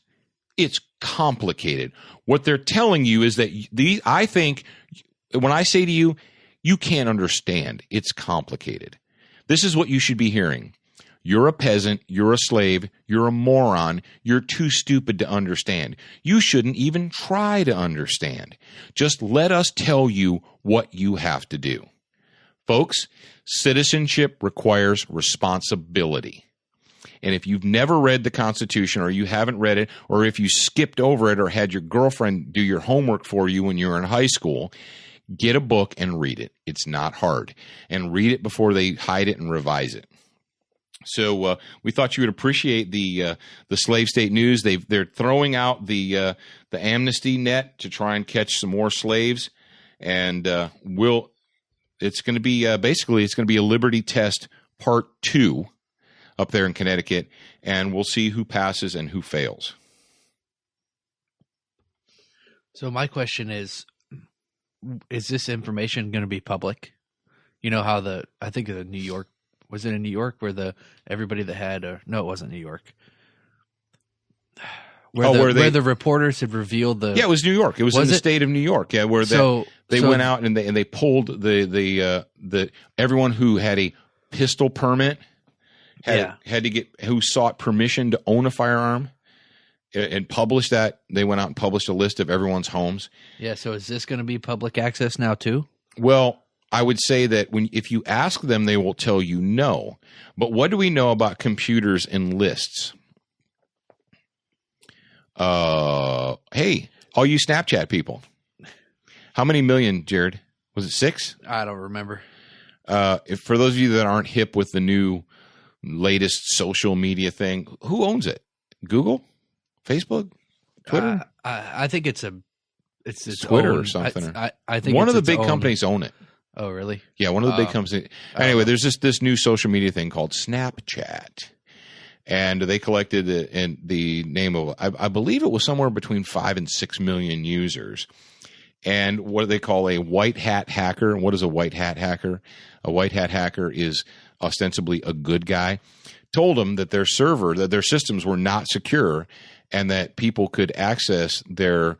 Speaker 1: It's complicated. What they're telling you is that I think when I say to you, you can't understand. It's complicated. This is what you should be hearing. You're a peasant. You're a slave. You're a moron. You're too stupid to understand. You shouldn't even try to understand. Just let us tell you what you have to do. Folks, citizenship requires responsibility. And if you've never read the Constitution, or you haven't read it, or if you skipped over it or had your girlfriend do your homework for you when you were in high school, get a book and read it. It's not hard. And read it before they hide it and revise it. So we thought you would appreciate the slave state news. They're throwing out the amnesty net to try and catch some more slaves, and it's going to be basically it's going to be a Liberty Test Part 2 up there in Connecticut, and we'll see who passes and who fails.
Speaker 2: So my question is this information going to be public? You know how I think the New York, was it in New York where everybody that had, no, it wasn't New York. Where the reporters had revealed the...
Speaker 1: Yeah, it was New York. It was in the state of New York. Yeah, where they went out and they pulled the everyone who had a pistol permit had to get, who sought permission to own a firearm, and published that. They went out and published a list of everyone's homes.
Speaker 2: Yeah. So is this going to be public access now too?
Speaker 1: Well, I would say that if you ask them, they will tell you no. But what do we know about computers and lists? Hey, all you Snapchat people. How many million, Jared? Was it 6?
Speaker 2: I don't remember.
Speaker 1: For those of you that aren't hip with the new latest social media thing, who owns it? Google? Facebook? Twitter?
Speaker 2: I think it's
Speaker 1: Twitter
Speaker 2: own,
Speaker 1: or something.
Speaker 2: I think
Speaker 1: one of the big companies own it.
Speaker 2: Oh, really?
Speaker 1: Yeah, one of the big companies. Anyway, there's this new social media thing called Snapchat. And they collected in the name of, I believe it was somewhere between 5 and 6 million users. And what do they call a white hat hacker? And what is a white hat hacker? A white hat hacker is ostensibly a good guy. Told them that their systems were not secure, and that people could access their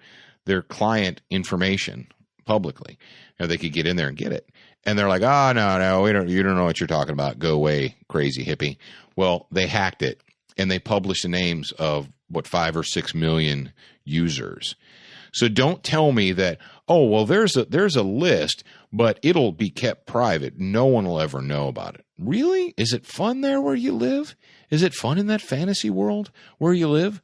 Speaker 1: client information publicly. You know, they could get in there and get it. And they're like, no, you don't know what you're talking about. Go away, crazy hippie. Well, they hacked it, and they published the names of 5 or 6 million users. So don't tell me that, there's a list, but it'll be kept private. No one will ever know about it. Really? Is it fun there where you live? Is it fun in that fantasy world where you live?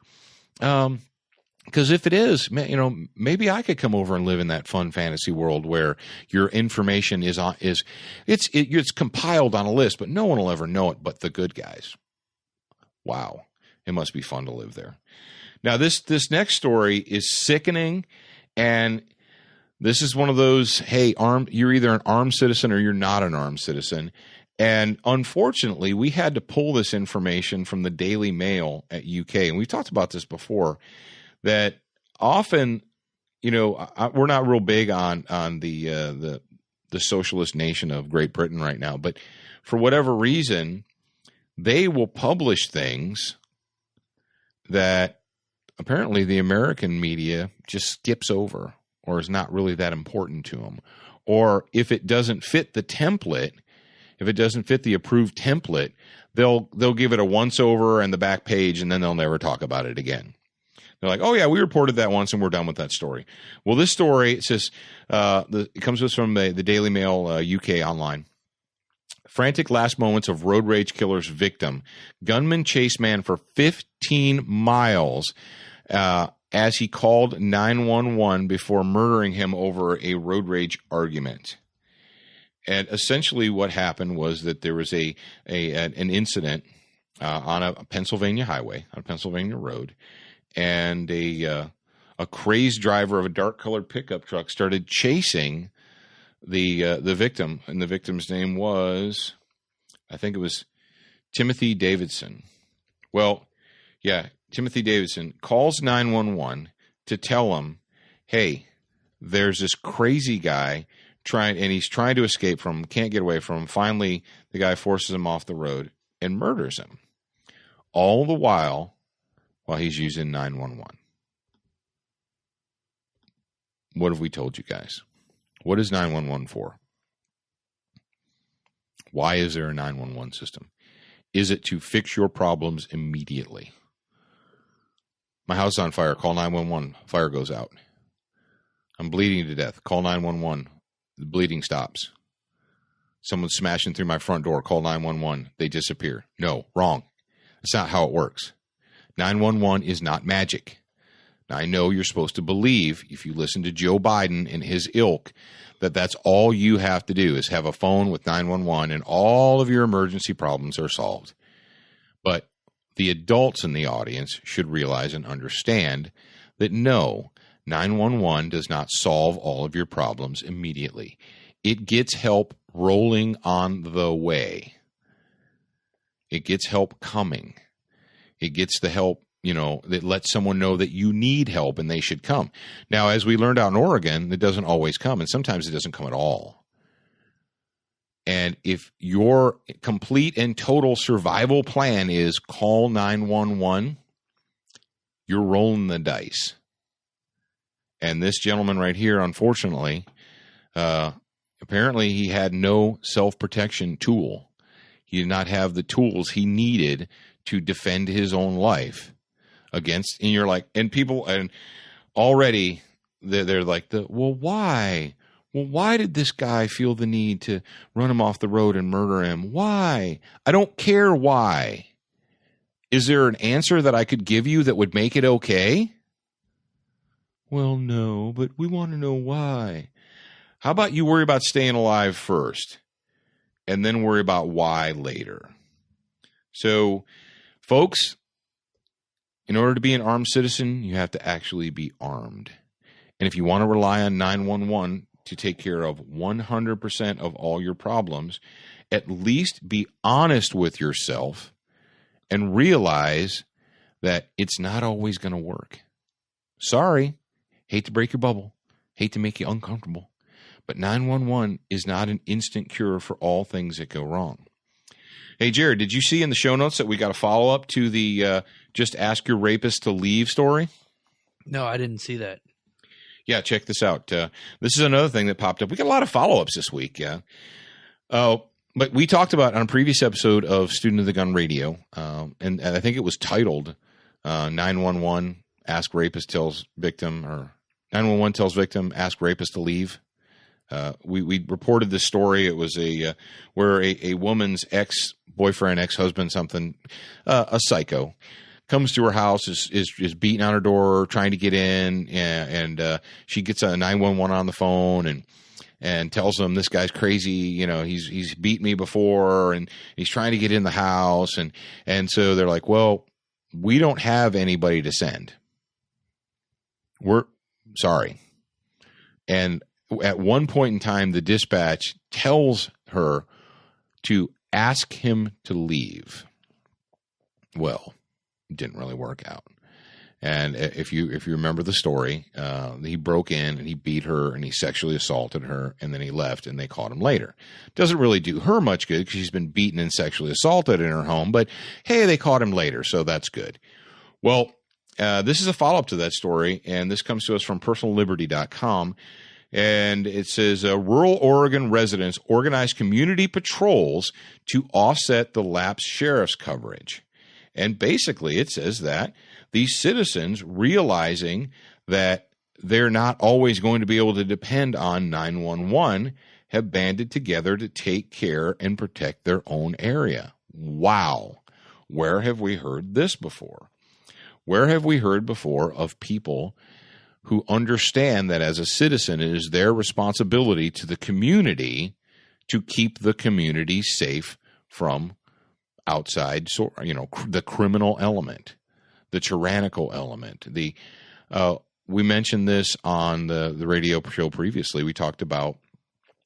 Speaker 1: Because if it is, maybe I could come over and live in that fun fantasy world where your information it's compiled on a list, but no one will ever know it but the good guys. Wow, it must be fun to live there. Now this next story is sickening, and this is one of those, hey, you're either an armed citizen or you're not an armed citizen. And unfortunately, we had to pull this information from the Daily Mail at UK, and we've talked about this before. That often, we're not real big on the socialist nation of Great Britain right now, but for whatever reason, they will publish things that apparently the American media just skips over, or is not really that important to them. Or if it doesn't fit the template, if it doesn't fit the approved template, they'll give it a once over and the back page, and then they'll never talk about it again. They're like, oh, yeah, we reported that once and we're done with that story. Well, this story, it says, it comes to us from the Daily Mail UK online. Frantic last moments of road rage killer's victim. Gunman chased man for 15 miles as he called 911 before murdering him over a road rage argument. And essentially what happened was that there was an incident on a Pennsylvania highway, on a Pennsylvania road. And a crazed driver of a dark-colored pickup truck started chasing the victim, and the victim's name was, I think it was Timothy Davidson. Well, yeah, Timothy Davidson calls 911 to tell him, hey, there's this crazy guy he's trying to escape from him, can't get away from him. Finally, the guy forces him off the road and murders him. All the while he's using 911. What have we told you guys? What is 911 for? Why is there a 911 system? Is it to fix your problems immediately? My house is on fire. Call 911. Fire goes out. I'm bleeding to death. Call 911. The bleeding stops. Someone's smashing through my front door, call 911. They disappear. No, wrong. That's not how it works. 911 is not magic. Now, I know you're supposed to believe, if you listen to Joe Biden and his ilk, that that's all you have to do is have a phone with 911 and all of your emergency problems are solved. But the adults in the audience should realize and understand that no, 911 does not solve all of your problems immediately. It gets help rolling on the way. It gets help coming. It gets the help, that lets someone know that you need help and they should come. Now, as we learned out in Oregon, it doesn't always come, and sometimes it doesn't come at all. And if your complete and total survival plan is call 911, you're rolling the dice. And this gentleman right here, unfortunately, apparently he had no self-protection tool. He did not have the tools he needed to defend his own life against, and you're like, and people, and already they're like, well, why? Well, why did this guy feel the need to run him off the road and murder him? Why? I don't care why. Is there an answer that I could give you that would make it okay? Well, no, but we want to know why. How about you worry about staying alive first and then worry about why later? So, folks, in order to be an armed citizen, you have to actually be armed. And if you want to rely on 911 to take care of 100% of all your problems, at least be honest with yourself and realize that it's not always going to work. Sorry. Hate to break your bubble. Hate to make you uncomfortable. But 911 is not an instant cure for all things that go wrong. Hey, Jared, did you see in the show notes that we got a follow-up to the Just Ask Your Rapist to Leave story?
Speaker 2: No, I didn't see that.
Speaker 1: Yeah, check this out. This is another thing that popped up. We got a lot of follow-ups this week, yeah. But we talked about on a previous episode of Student of the Gun Radio, and I think it was titled 911 Ask Rapist Tells Victim, or 911 Tells Victim Ask Rapist to Leave. We reported this story. It was where a woman's ex-boyfriend, ex-husband, something, a psycho, comes to her house, is beating on her door, trying to get in, and she gets a 911 on the phone and tells them this guy's crazy. He's beat me before, and he's trying to get in the house, and so they're like, well, we don't have anybody to send. We're sorry. And at one point in time, the dispatch tells her to ask him to leave. Well, it didn't really work out. And if you remember the story, he broke in and he beat her and he sexually assaulted her, and then he left and they caught him later. Doesn't really do her much good because she's been beaten and sexually assaulted in her home, but hey, they caught him later, so that's good. Well, this is a follow-up to that story, and this comes to us from personalliberty.com. And it says, rural Oregon residents organize community patrols to offset the lapsed sheriff's coverage. And basically it says that these citizens, realizing that they're not always going to be able to depend on 911, have banded together to take care and protect their own area. Wow. Where have we heard this before? Where have we heard before of people who understand that as a citizen, it is their responsibility to the community to keep the community safe from outside, the criminal element, the tyrannical element. We mentioned this on the radio show previously. We talked about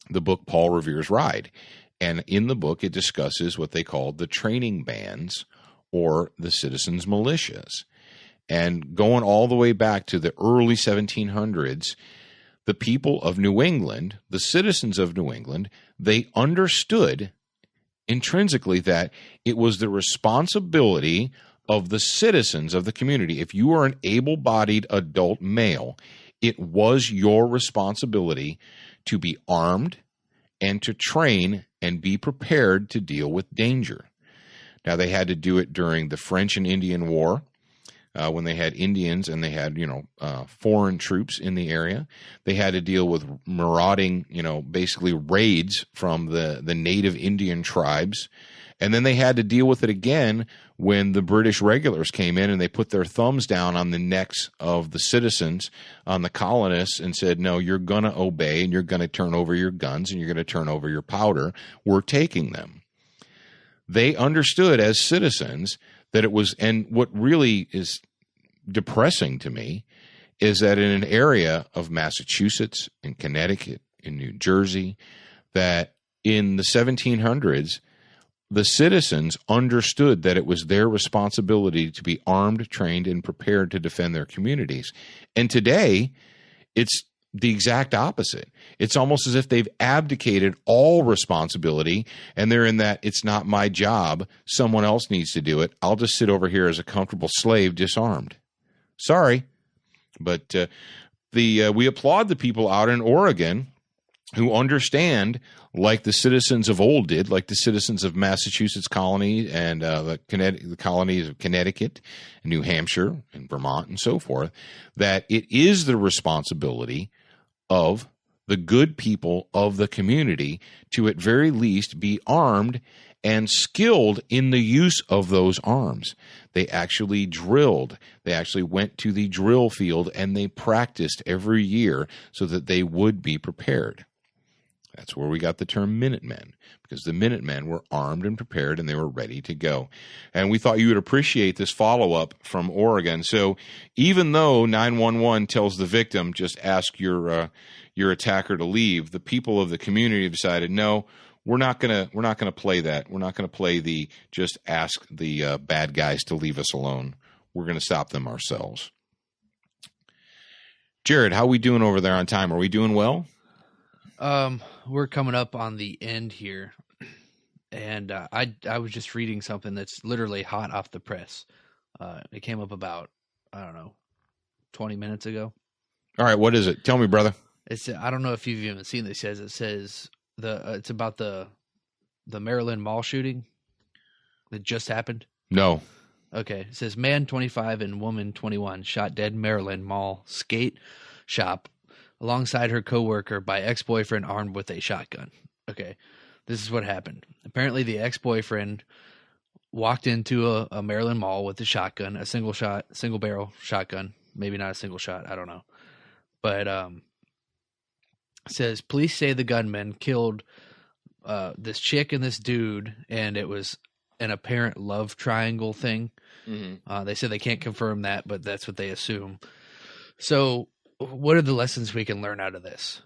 Speaker 1: the book Paul Revere's Ride. And in the book, it discusses what they call the training bands or the citizens' militias. And going all the way back to the early 1700s, the people of New England, the citizens of New England, they understood intrinsically that it was the responsibility of the citizens of the community. If you are an able-bodied adult male, it was your responsibility to be armed and to train and be prepared to deal with danger. Now, they had to do it during the French and Indian War. when they had Indians and they had, foreign troops in the area. They had to deal with marauding, basically raids from the native Indian tribes. And then they had to deal with it again when the British regulars came in and they put their thumbs down on the necks of the citizens, on the colonists, and said, no, you're going to obey and you're going to turn over your guns and you're going to turn over your powder. We're taking them. They understood as citizens that it was, and what really is depressing to me is that in an area of Massachusetts, in Connecticut, in New Jersey, that in the 1700s, the citizens understood that it was their responsibility to be armed, trained, and prepared to defend their communities. And today, it's the exact opposite. It's almost as if they've abdicated all responsibility, and they're in that it's not my job, someone else needs to do it. I'll just sit over here as a comfortable slave, disarmed. Sorry, but we applaud the people out in Oregon who understand, like the citizens of old did, like the citizens of Massachusetts colony and the colonies of Connecticut and New Hampshire and Vermont and so forth, that it is the responsibility of the good people of the community to at very least be armed and skilled in the use of those arms. They actually drilled. They actually went to the drill field and they practiced every year so that they would be prepared. That's where we got the term Minutemen, because the Minutemen were armed and prepared and they were ready to go. And we thought you would appreciate this follow-up from Oregon. So even though 911 tells the victim, just ask your attacker to leave, the people of the community decided, no, we're not gonna play that. We're not gonna play the just ask the bad guys to leave us alone. We're gonna stop them ourselves. Jared, how are we doing over there on time? Are we doing well?
Speaker 2: We're coming up on the end here, and I was just reading something that's literally hot off the press. It came up about, 20 minutes ago.
Speaker 1: All right, what is it? Tell me, brother.
Speaker 2: I don't know if you've even seen this. It says it's about the Maryland mall shooting that just happened.
Speaker 1: No.
Speaker 2: Okay. It says man 25 and woman 21 shot dead Maryland mall skate shop alongside her coworker by ex-boyfriend armed with a shotgun. Okay, this is what happened. Apparently, the ex-boyfriend walked into a Maryland mall with a shotgun, a single barrel shotgun. Maybe not a single shot. I don't know. But says police say the gunman killed this chick and this dude, and it was an apparent love triangle thing. Mm-hmm. They said they can't confirm that, but that's what they assume. So, what are the lessons we can learn out of this?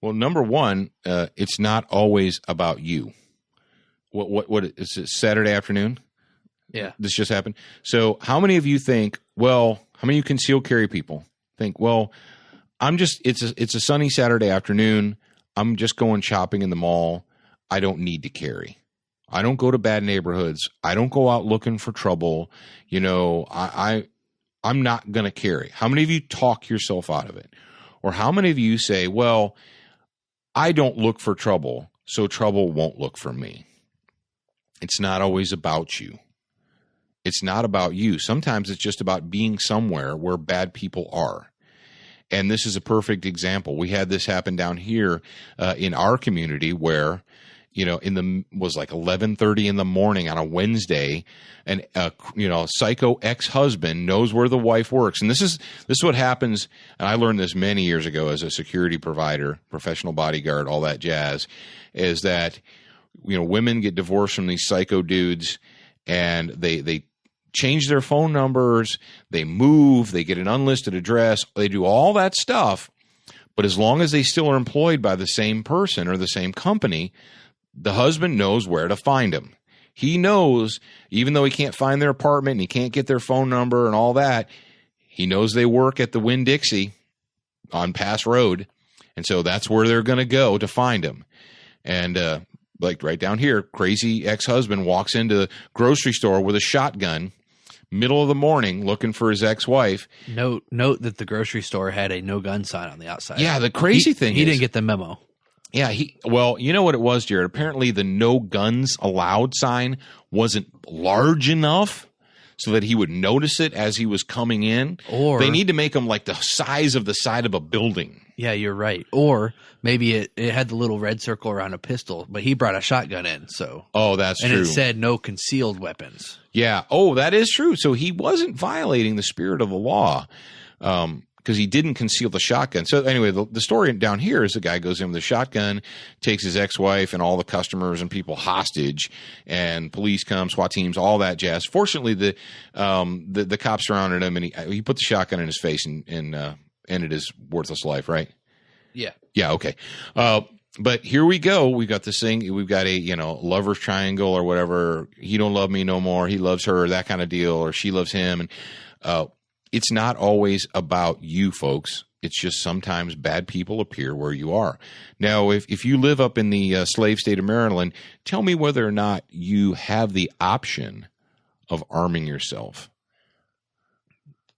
Speaker 1: Well, number one, it's not always about you. What is it, Saturday afternoon?
Speaker 2: Yeah.
Speaker 1: This just happened. So how many of you think, how many of you concealed carry people think, it's a sunny Saturday afternoon. I'm just going shopping in the mall. I don't need to carry. I don't go to bad neighborhoods. I don't go out looking for trouble. I'm not going to carry. How many of you talk yourself out of it? Or how many of you say, I don't look for trouble, so trouble won't look for me? It's not always about you. It's not about you. Sometimes it's just about being somewhere where bad people are. And this is a perfect example. We had this happen down here in our community where, was like 11:30 in the morning on a Wednesday, and psycho ex-husband knows where the wife works. And this is what happens. And I learned this many years ago as a security provider, professional bodyguard, all that jazz, is that, women get divorced from these psycho dudes, and they change their phone numbers, they move, they get an unlisted address, they do all that stuff. But as long as they still are employed by the same person or the same company, the husband knows where to find them. He knows, even though he can't find their apartment and he can't get their phone number and all that, he knows they work at the Winn-Dixie on Pass Road. And so that's where they're going to go to find him. And like right down here, crazy ex-husband walks into the grocery store with a shotgun, middle of the morning, looking for his ex-wife.
Speaker 2: Note that the grocery store had a no gun sign on the outside.
Speaker 1: Yeah, the crazy thing
Speaker 2: he
Speaker 1: is,
Speaker 2: didn't get the memo.
Speaker 1: Yeah, you know what it was, Jared? Apparently the no guns allowed sign wasn't large enough. so that he would notice it as he was coming in.
Speaker 2: Or
Speaker 1: they need to make them like the size of the side of a building.
Speaker 2: Yeah, you're right. Or maybe it had the little red circle around a pistol, but he brought a shotgun in. So
Speaker 1: that's
Speaker 2: and
Speaker 1: true.
Speaker 2: It said no concealed weapons.
Speaker 1: Yeah. That is true. So he wasn't violating the spirit of the law. Because he didn't conceal the shotgun. So anyway, the story down here is the guy goes in with a shotgun, takes his ex-wife and all the customers and people hostage, and police come, SWAT teams, all that jazz. Fortunately, the cops surrounded him, and he put the shotgun in his face and ended his worthless life. Right?
Speaker 2: Yeah.
Speaker 1: Yeah. Okay. But here we go. We've got this thing. We've got a lover's triangle or whatever. He don't love me no more. He loves her. That kind of deal, or she loves him, and it's not always about you, folks. It's just sometimes bad people appear where you are. Now, if you live up in the slave state of Maryland, tell me whether or not you have the option of arming yourself.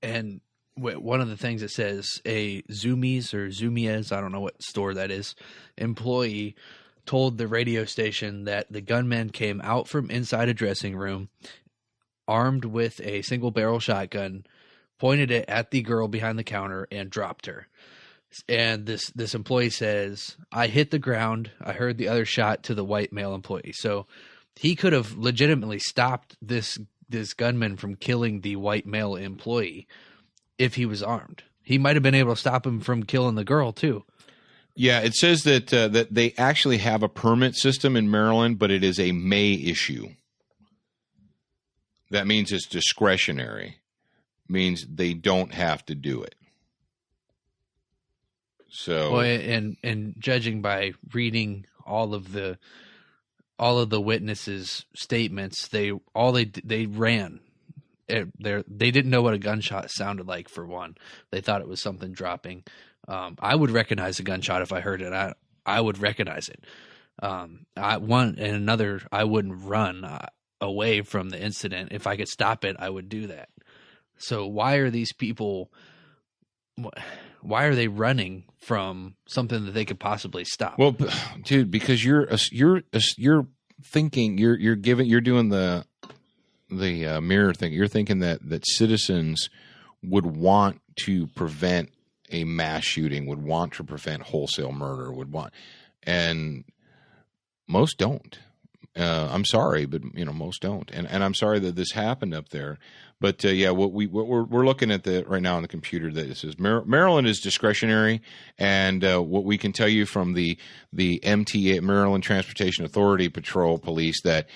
Speaker 2: And one of the things it says, a Zumiez, I don't know what store that is, employee told the radio station that the gunman came out from inside a dressing room armed with a single barrel shotgun, pointed it at the girl behind the counter, and dropped her. And this employee says, I hit the ground. I heard the other shot to the white male employee. So he could have legitimately stopped this gunman from killing the white male employee if he was armed. He might have been able to stop him from killing the girl too.
Speaker 1: Yeah, it says that they actually have a permit system in Maryland, but it is a may issue. That means it's discretionary. Means they don't have to do it. So,
Speaker 2: well, and judging by reading all of the witnesses' statements, they ran. They didn't know what a gunshot sounded like. For one, they thought it was something dropping. I would recognize a gunshot if I heard it. I would recognize it. I wouldn't run away from the incident. If I could stop it, I would do that. So why are these people? Why are they running from something that they could possibly stop?
Speaker 1: Well, dude, because you're thinking you're doing the mirror thing. You're thinking that citizens would want to prevent a mass shooting, would want to prevent wholesale murder, and most don't. I'm sorry, but most don't, and I'm sorry that this happened up there. But what we're looking at right now on the computer, that it says Maryland is discretionary, and what we can tell you from the MTA, Maryland Transportation Authority Patrol Police, that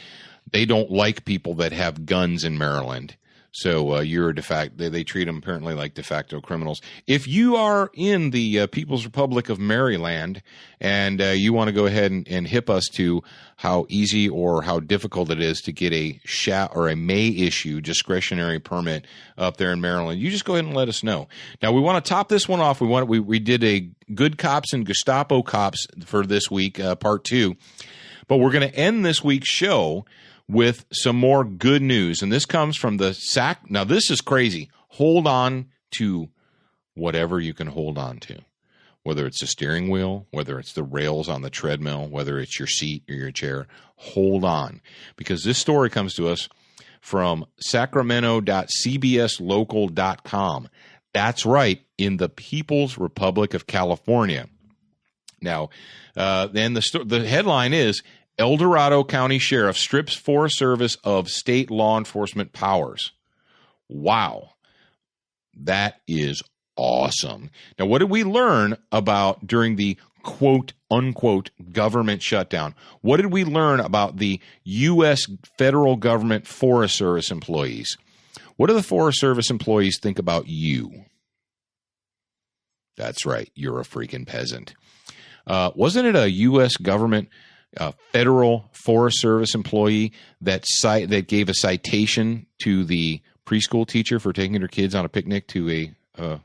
Speaker 1: they don't like people that have guns in Maryland. So you're a de facto. They treat them apparently like de facto criminals. If you are in the People's Republic of Maryland and you want to go ahead and hip us to how easy or how difficult it is to get a may issue discretionary permit up there in Maryland, you just go ahead and let us know. Now we want to top this one off. We did a good cops and Gestapo cops for this week, part 2, but we're going to end this week's show with some more good news. And this comes from the SAC. Now, this is crazy. Hold on to whatever you can hold on to, whether it's the steering wheel, whether it's the rails on the treadmill, whether it's your seat or your chair. Hold on, because this story comes to us from sacramento.cbslocal.com. That's right, in the People's Republic of California. Now, then the headline is, El Dorado County Sheriff strips Forest Service of state law enforcement powers. Wow. That is awesome. Now, what did we learn about during the quote unquote government shutdown? What did we learn about the U.S. federal government Forest Service employees? What do the Forest Service employees think about you? That's right. You're a freaking peasant. Wasn't it a U.S. government federal Forest Service employee that gave a citation to the preschool teacher for taking her kids on a picnic to a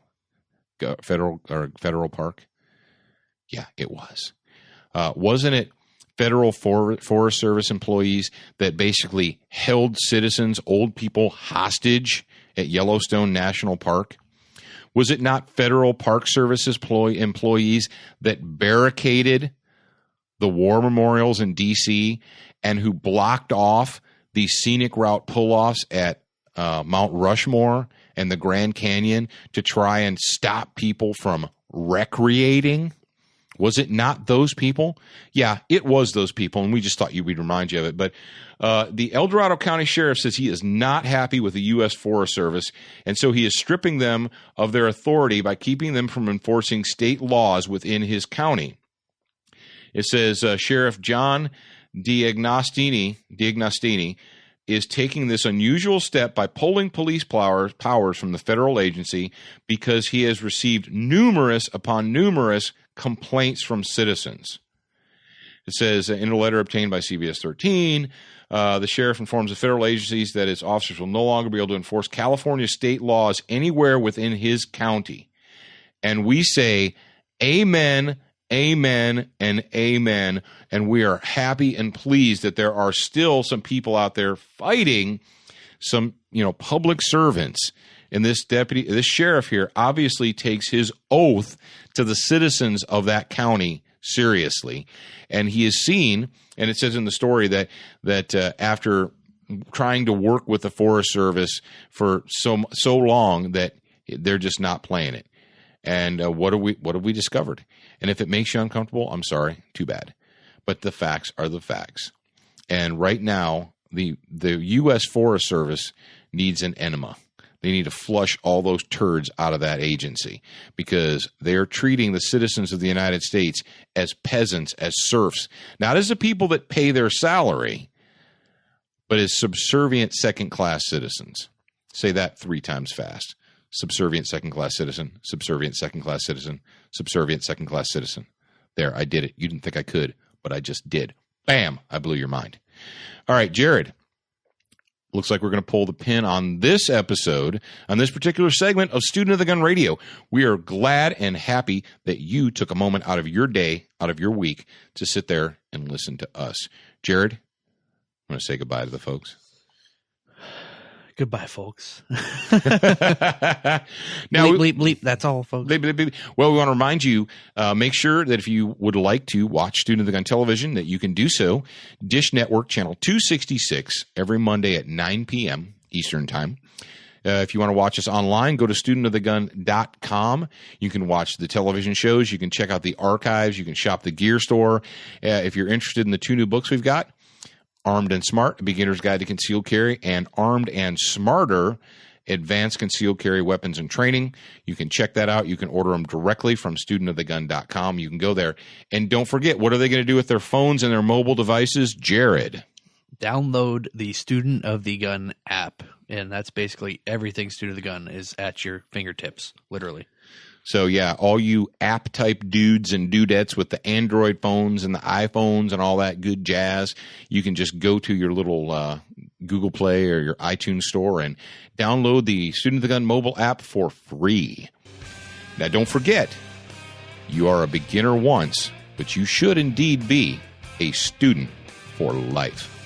Speaker 1: federal park? Yeah, it was. Wasn't it federal Forest Service employees that basically held citizens, old people, hostage at Yellowstone National Park? Was it not federal Park Service employees that barricaded the war memorials in D.C. and who blocked off the scenic route pull-offs at Mount Rushmore and the Grand Canyon to try and stop people from recreating? Was it not those people? Yeah, it was those people, and we just thought we'd remind you of it. But the El Dorado County Sheriff says he is not happy with the U.S. Forest Service, and so he is stripping them of their authority by keeping them from enforcing state laws within his county. It says Sheriff John D'Agostini is taking this unusual step by pulling police powers from the federal agency because he has received numerous upon numerous complaints from citizens. It says in a letter obtained by CBS 13, the sheriff informs the federal agencies that its officers will no longer be able to enforce California state laws anywhere within his county. And we say, amen, amen, and amen. And we are happy and pleased that there are still some people out there fighting, some, public servants. And this sheriff here obviously takes his oath to the citizens of that county seriously. And he is seen, and it says in the story that after trying to work with the Forest Service for so long that they're just not playing it. And what have we discovered? And if it makes you uncomfortable, I'm sorry, too bad. But the facts are the facts. And right now, the U.S. Forest Service needs an enema. They need to flush all those turds out of that agency because they're treating the citizens of the United States as peasants, as serfs, not as the people that pay their salary, but as subservient second-class citizens. Say that 3 times fast. Subservient second-class citizen, subservient second-class citizen, subservient second-class citizen. There, I did it. You didn't think I could, but I just did. Bam! I blew your mind. All right, Jared. Looks like we're going to pull the pin on this episode, on this particular segment of Student of the Gun Radio. We are glad and happy that you took a moment out of your day, out of your week, to sit there and listen to us. Jared, I'm going to say goodbye to the folks.
Speaker 2: Goodbye, folks.
Speaker 1: Now,
Speaker 2: bleep, bleep. That's all, folks.
Speaker 1: Bleep, bleep, bleep. Well, we want to remind you, make sure that if you would like to watch Student of the Gun television, that you can do so. Dish Network, channel 266, every Monday at 9 p.m. Eastern Time. If you want to watch us online, go to studentofthegun.com. You can watch the television shows. You can check out the archives. You can shop the gear store. If you're interested in the 2 new books we've got, Armed and Smart, A Beginner's Guide to Concealed Carry, and Armed and Smarter, Advanced Concealed Carry Weapons and Training. You can check that out. You can order them directly from studentofthegun.com. You can go there. And don't forget, what are they going to do with their phones and their mobile devices? Jared.
Speaker 2: Download the Student of the Gun app, and that's basically everything Student of the Gun is at your fingertips, literally.
Speaker 1: So, yeah, all you app-type dudes and dudettes with the Android phones and the iPhones and all that good jazz, you can just go to your little Google Play or your iTunes store and download the Student of the Gun mobile app for free. Now, don't forget, you are a beginner once, but you should indeed be a student for life.